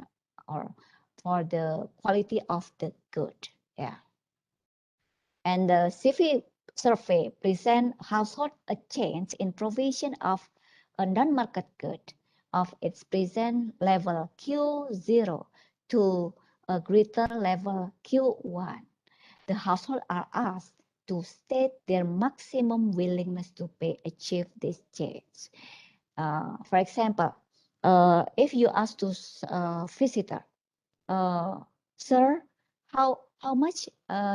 or for the quality of the good, yeah. And the CV survey present household a change in provision of a non-market good of its present level Q0 to a greater level Q1. The household are asked to state their maximum willingness to pay achieve this change. For example, if you ask to visitor, sir, how much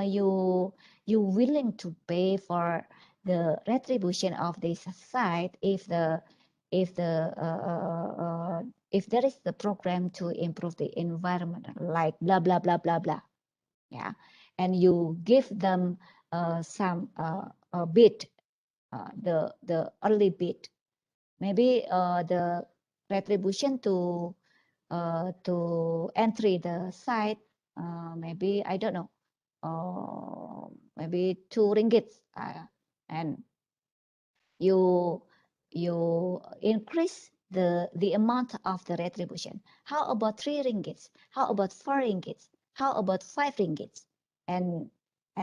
you willing to pay for the retribution of this site if there is the program to improve the environment, like blah blah blah blah blah, yeah, and you give them some bid, the early bid, maybe the retribution to entry the site, maybe I don't know, maybe 2 ringgits, and you increase the amount of the retribution. How about 3 ringgits? How about 4 ringgits? How about 5 ringgits? And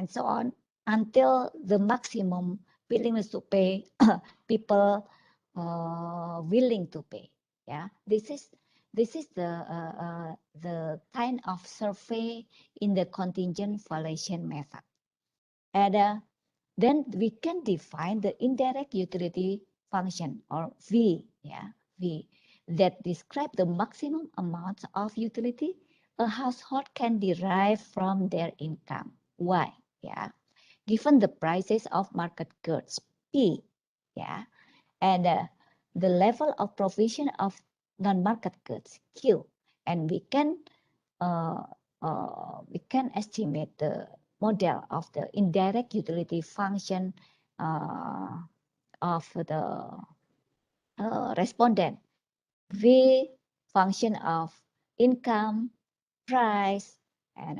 so on, until the maximum willingness to pay people willing to pay. Yeah, this is the kind of survey in the contingent valuation method. And then we can define the indirect utility function, or V, yeah, V, that describe the maximum amount of utility a household can derive from their income. Why? Yeah, given the prices of market goods, P, yeah, and the level of provision of non-market goods, Q, and we can estimate the model of the indirect utility function of the respondent. V, function of income, price, and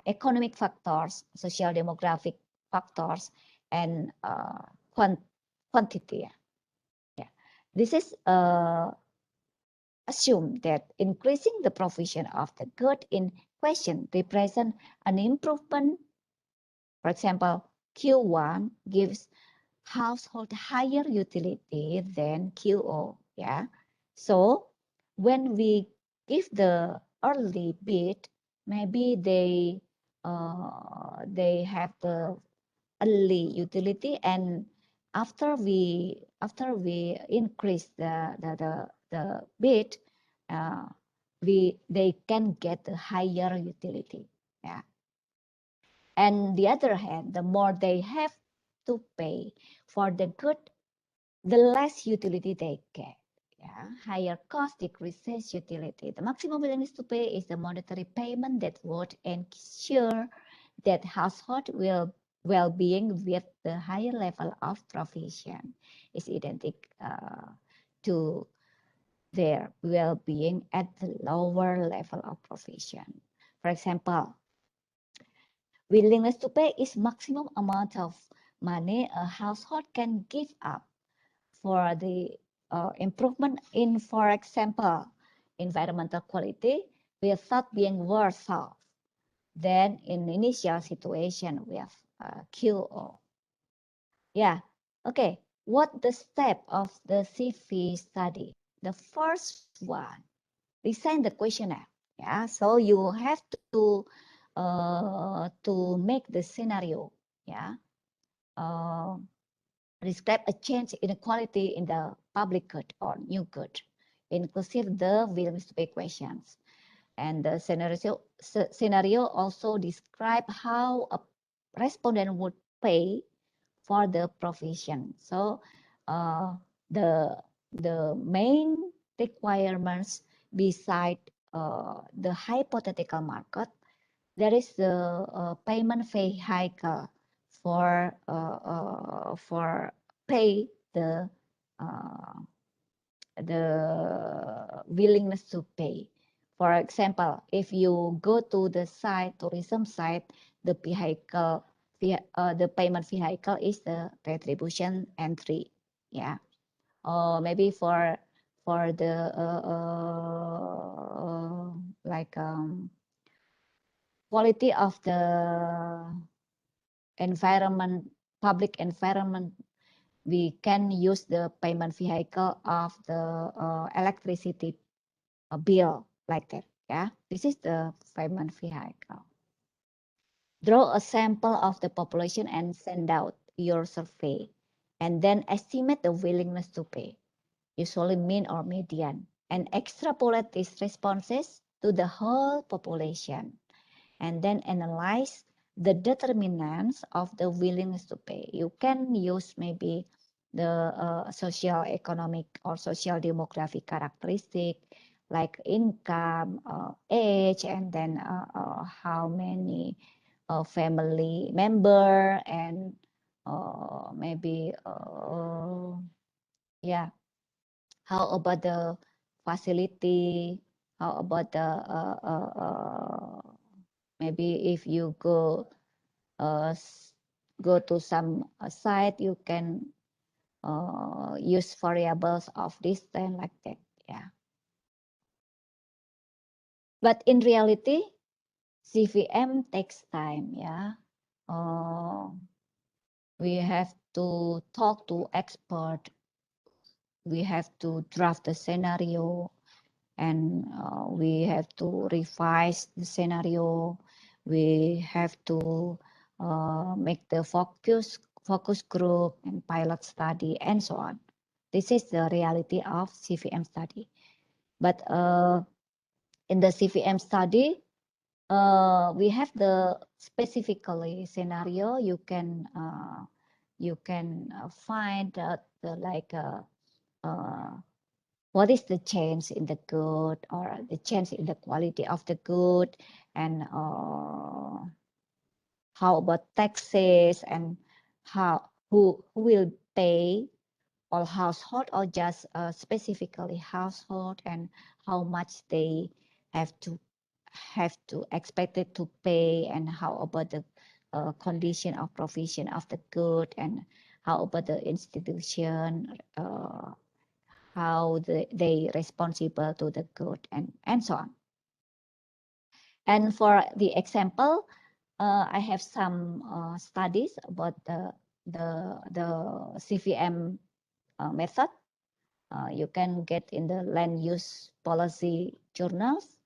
economic factors, social demographic factors, and quantity. Yeah, this is assume that increasing the provision of the good in question represent an improvement. For example, Q1 gives household higher utility than QO. Yeah, so when we give the early bid, maybe they have the early utility, and after we increase the bid, they can get a higher utility. Yeah, And the other hand, the more they have to pay for the good, the less utility they get. Yeah, higher cost decreases utility. The maximum willingness to pay is the monetary payment that would ensure that household well-being with the higher level of provision is identical to their well-being at the lower level of provision. For example, willingness to pay is maximum amount of money a household can give up for the improvement in, for example, environmental quality without being worse off than in initial situation with QO. Yeah, okay. What the step of the CV study? The first one, design the questionnaire. Yeah, so you have to make the scenario. Yeah, describe a change in quality in the public good or new good, inclusive the willingness to pay questions. And the scenario also describe how a respondent would pay for the provision. So the main requirements beside the hypothetical market, there is the payment vehicle for pay the willingness to pay. For example, if you go to the site, tourism site, the vehicle, the payment vehicle is the retribution entry. Yeah, or maybe for the like quality of the environment, public environment, we can use the payment vehicle of the electricity bill like that. Yeah, this is the payment vehicle. Draw a sample of the population and send out your survey, and then estimate the willingness to pay, usually mean or median, and extrapolate these responses to the whole population, and then analyze the determinants of the willingness to pay. You can use maybe the social economic or social demographic characteristic like income, age, and then how many family member, and maybe yeah, how about the facility, how about the maybe if you go to some site, you can use variables of distance like that. Yeah, but in reality CVM takes time. Yeah, we have to talk to expert, we have to draft the scenario, and we have to revise the scenario. We have to make the focus group and pilot study and so on. This is the reality of CVM study. But in the CVM study, we have the specifically scenario. You can find the like what is the change in the good or the change in the quality of the good, and how about taxes, and who will pay, all household or just specifically household, and how much they have to expected to pay, and how about the condition of provision of the good, and how about the institution, how they responsible to the good, and so on. And for the example, I have some studies about the CVM method. You can get in the land use policy journals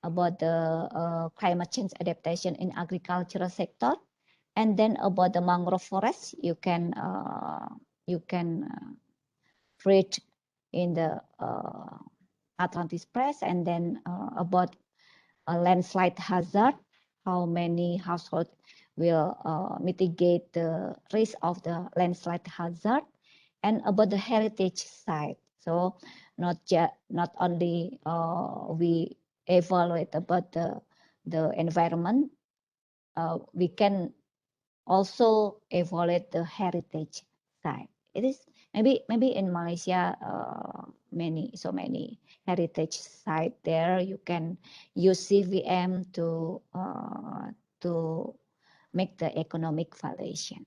about the climate change adaptation in agricultural sector, and then about the mangrove forest. You can read in the Atlantis Press, and then about a landslide hazard, how many households will mitigate the risk of the landslide hazard, and about the heritage site. So not only we evaluate about the environment, we can also evaluate the heritage site. It is maybe in Malaysia, so many heritage site there. You can use CVM to make the economic valuation.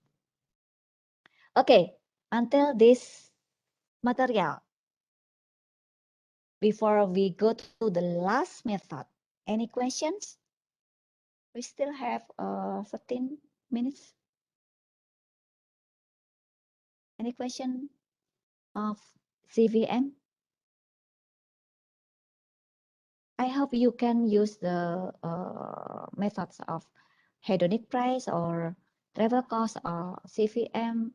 Okay, until this material, before we go to the last method, any questions? We still have 13 minutes. Any question of CVM? I hope you can use the methods of hedonic price or travel cost or CVM,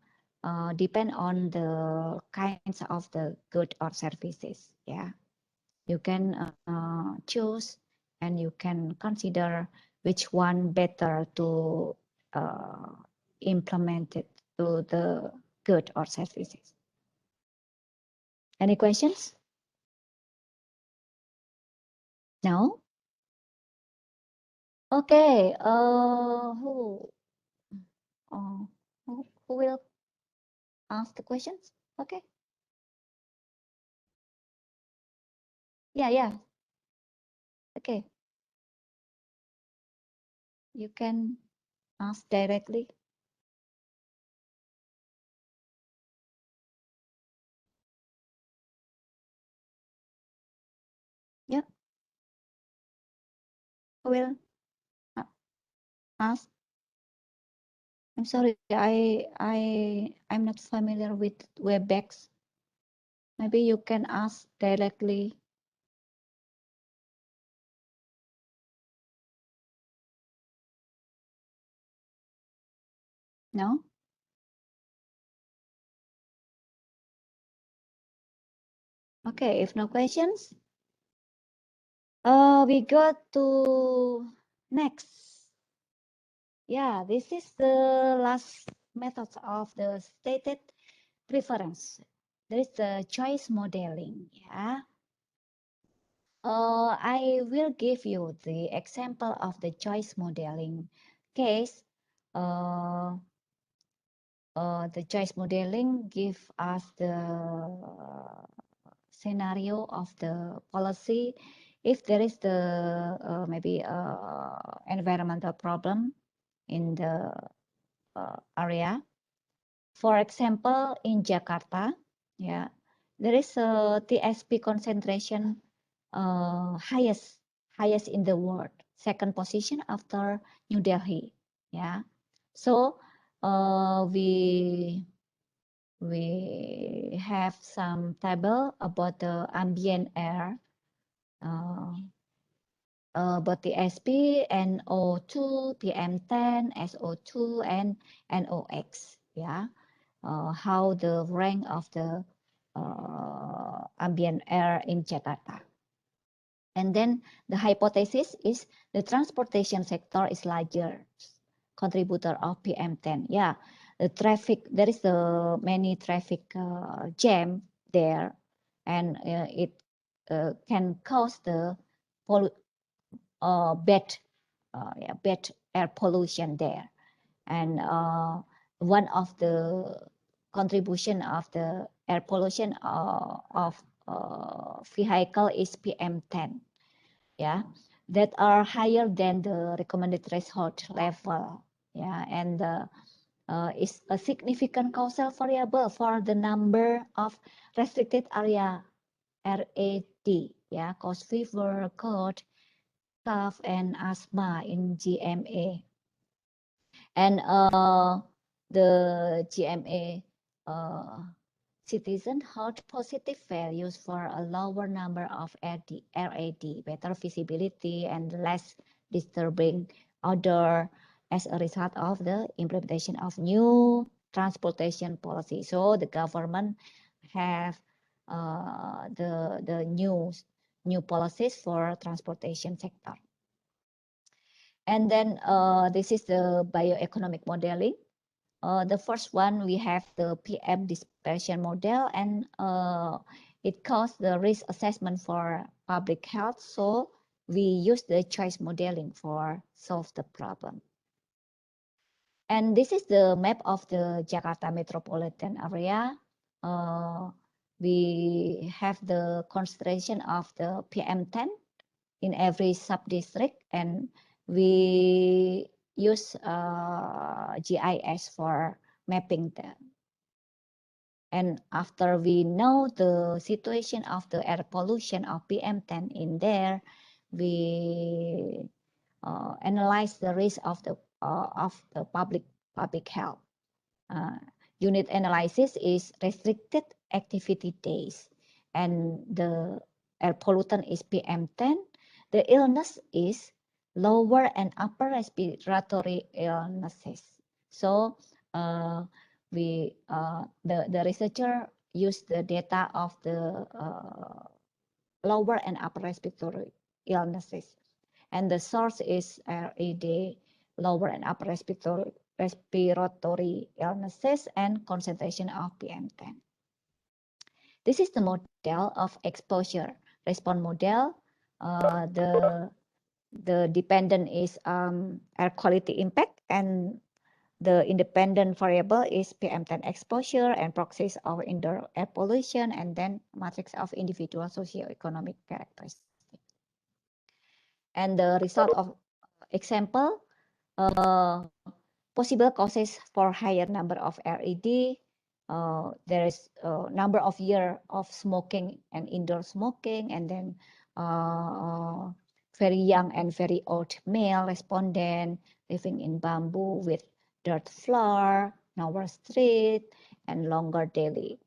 depend on the kinds of the good or services. Yeah, you can choose and you can consider which one better to implement it to the good or services. Any questions? No? Okay, who will ask the questions? Okay. Yeah. Okay. You can ask directly. Yeah. Who will ask? I'm sorry, I'm not familiar with WebEx. Maybe you can ask directly. No? Okay, if no questions, we go to next. Yeah, this is the last method of the stated preference. There is the choice modeling. Yeah. I will give you the example of the choice modeling case. The choice modeling give us the scenario of the policy if there is the maybe environmental problem in the area. For example, in Jakarta, yeah, there is a TSP concentration highest in the world, second position after New Delhi. Yeah, so we have some table about the ambient air, about the TSP, NO2, PM10, SO2, and NOx. Yeah, how the rank of the ambient air in Jakarta. And then the hypothesis is the transportation sector is larger contributor of PM10. Yeah, the traffic, there is many traffic jam there, and it can cause the bad air pollution there. And one of the contribution of the air pollution of vehicle is PM10. Yeah, that are higher than the recommended threshold level. Yeah, and is a significant causal variable for the number of restricted area RAD. Yeah, cause fever, cold, cough, and asthma in GMA. And the GMA citizen hold positive values for a lower number of RAD, better visibility, and less disturbing odor as a result of the implementation of new transportation policy. So the government have the new policies for transportation sector. And then this is the bioeconomic modeling. The first one, we have the PM dispersion model, and it calls the risk assessment for public health. So we use the choice modeling for solve the problem. And this is the map of the Jakarta metropolitan area. We have the concentration of the PM10 in every sub-district, and we use GIS for mapping them. And after we know the situation of the air pollution of PM10 in there, we analyze the risk of the public health. Unit analysis is restricted activity days, and the air pollutant is PM10. The illness is lower and upper respiratory illnesses. So the researcher used the data of the lower and upper respiratory illnesses, and the source is RED, lower and upper respiratory illnesses, and concentration of PM10. This is the model of exposure response model. The dependent is air quality impact, and the independent variable is PM10 exposure and proxies of indoor air pollution, and then matrix of individual socioeconomic characteristics. And the result of example, possible causes for higher number of RED. There is a number of years of smoking and indoor smoking, and then very young and very old male respondent living in bamboo with dirt floor, narrow street, and longer daily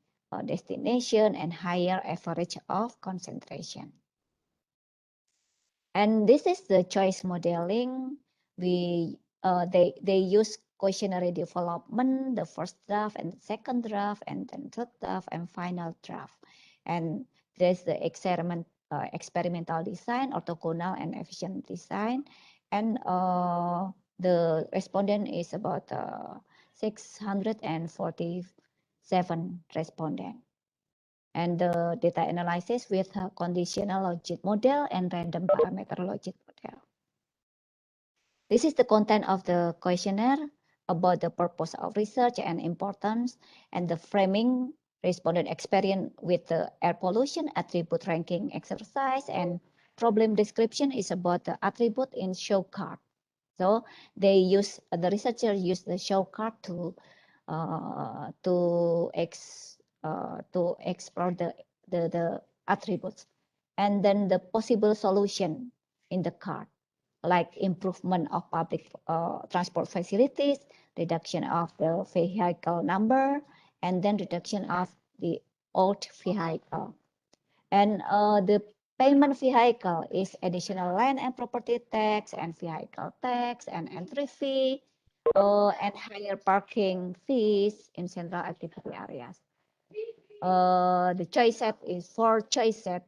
destination, and higher average of concentration. And this is the choice modeling. They use questionnaire development, the first draft and the second draft, and then third draft and final draft. And there's the experimental design, orthogonal and efficient design. And the respondent is about 647 respondents. And the data analysis with a conditional logic model and random parameter logic model. This is the content of the questionnaire about the purpose of research and importance, and the framing, respondent experience with the air pollution, attribute ranking exercise, and problem description is about the attribute in show card. So they use, the researcher use the show card to explore the attributes, and then the possible solution in the card, like improvement of public transport facilities, reduction of the vehicle number, and then reduction of the old vehicle. And the payment vehicle is additional land and property tax, and vehicle tax, and entry fee, and higher parking fees in central activity areas. The choice set is 4 choice set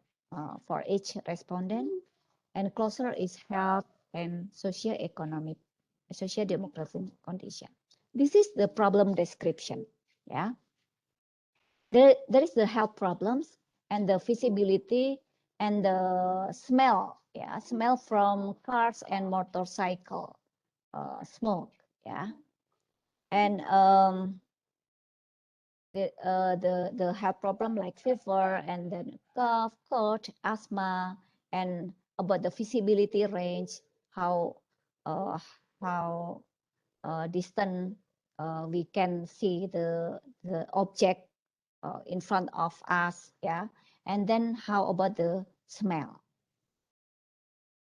for each respondent, and closer is health and socio-demographic condition. This is the problem description. Yeah, there is the health problems and the visibility and the smell. Yeah, smell from cars and motorcycle, smoke. Yeah, and the health problem like fever, and then cough, cold, asthma, and about the visibility range, how distant we can see the object in front of us. Yeah, and then how about the smell?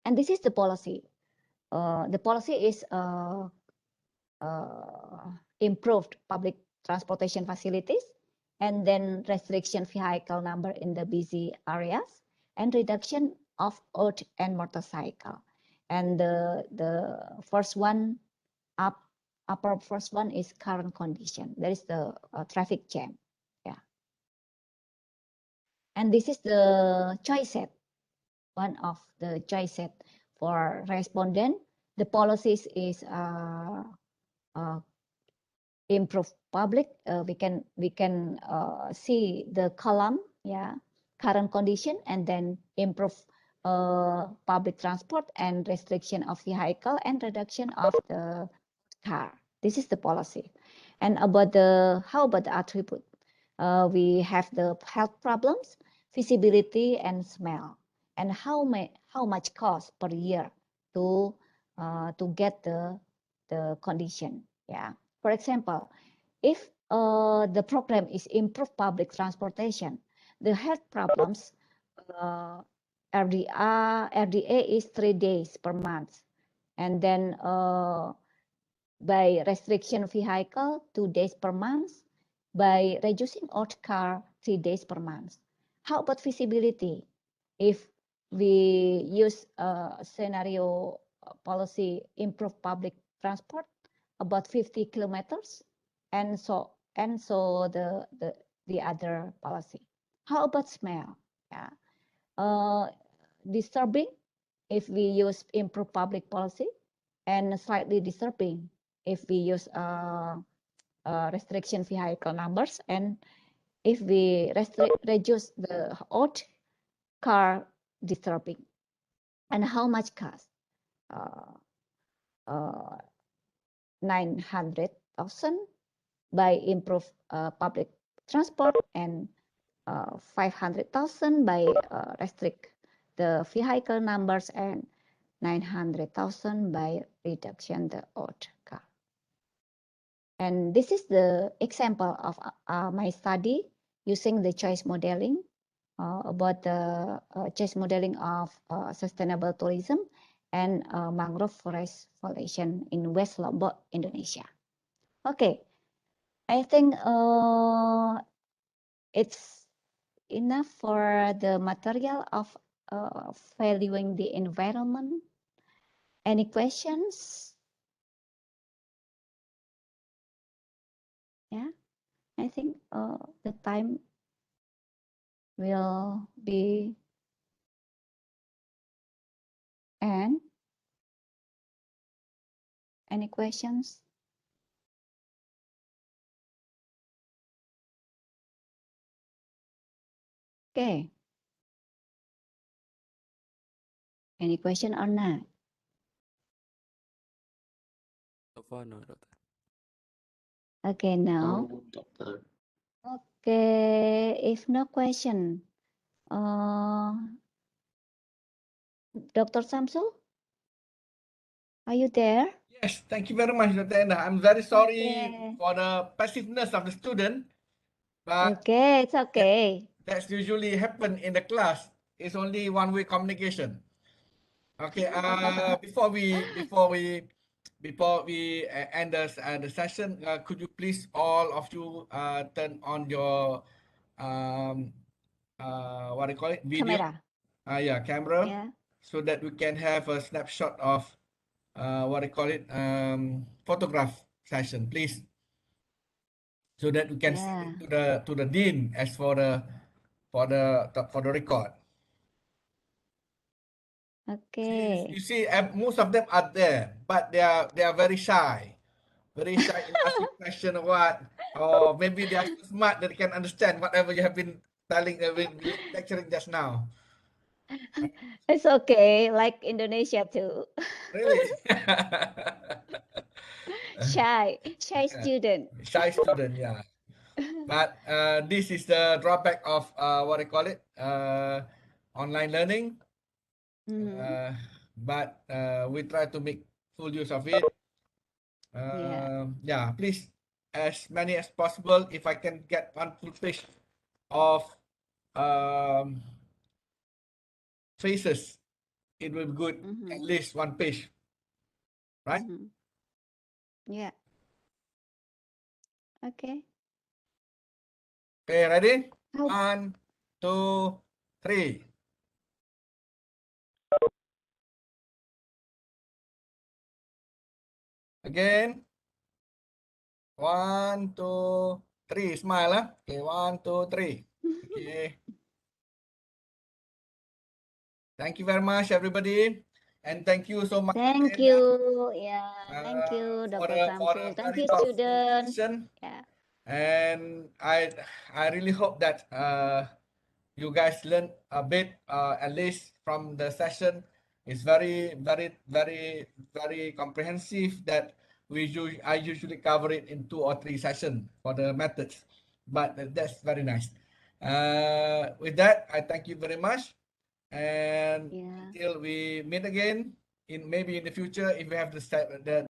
And this is the policy. The policy is improved public transportation facilities, and then restriction vehicle number in the busy areas, and reduction of old and motorcycle. And the first one upper first one is current condition. There is the traffic jam. Yeah. And this is the choice set, one of the choice set for respondent. the policies is improve public. We can see the column, yeah, current condition, and then improve public transport and restriction of vehicle and reduction of the car. This is the policy. And about how about the attribute? We have the health problems, feasibility, and smell, and how much cost per year to get the condition. Yeah. For example, if the program is improve public transportation, the health problems RDA is 3 days per month, and then by restriction vehicle 2 days per month, by reducing old car 3 days per month. How about feasibility? If we use scenario policy improve public transport about 50 kilometers, and so the other policy. How about smell? Yeah, disturbing if we use improve public policy, and slightly disturbing if we use restriction vehicle numbers, and if we reduce the old car disturbing. And how much cost? 900,000 by improve public transport, and 500,000 by restrict the vehicle numbers, and 900,000 by reduction the old car. And this is the example of my study using the choice modeling about the choice modeling of sustainable tourism and mangrove forest valuation in West Lombok, Indonesia. Okay, I think it's enough for the material of valuing the environment. Any questions? Yeah, I think the time will be end. Any questions? Okay. Any question or not? So far, no, Doctor. Okay, no. Doctor. Okay, if no question, Dr. Samsul, are you there? Yes, thank you very much, Dr. Endah. I'm very sorry Okay. for the passiveness of the student, but Okay, it's okay. that's usually happen in the class. It's only one-way communication. Okay. Before we end the session, could you please all of you turn on your what do you call it, video? Camera. Yeah, camera, Yeah. so that we can have a snapshot of what do you call it, photograph session, please, so that we can send Yeah. it to the dean as for the record. Okay. You see, most of them are there, but they are very shy in asking question or what, or maybe they are so smart that they can understand whatever you have been telling, lecturing just now. It's okay, like Indonesia too. Really? Shy Yeah. student. Shy student, yeah. But this is the drawback of what I call it, online learning. Mhm. But we try to make full use of it. Yeah. Yeah, please, as many as possible. If I can get one full page of faces, it will be good. At Mhm. least one page, right? Mhm. Yeah. Okay. Okay, ready? How 1, 2, 3. Again. 1, 2, 3. Smile, huh? Okay, 1, 2, 3. Okay. Thank you very much, everybody. And thank you so much, Thank Endah, you. Yeah, thank uh, you, for Dr. for Samsul. a Thank very you, thoughtful student. session. Yeah. And I really hope that you guys learn a bit, at least from the session. It's very comprehensive that I usually cover it in 2 or 3 sessions for the methods, but that's very nice. With that, I thank you very much, and Yeah. until we meet again in maybe in the future, if we have the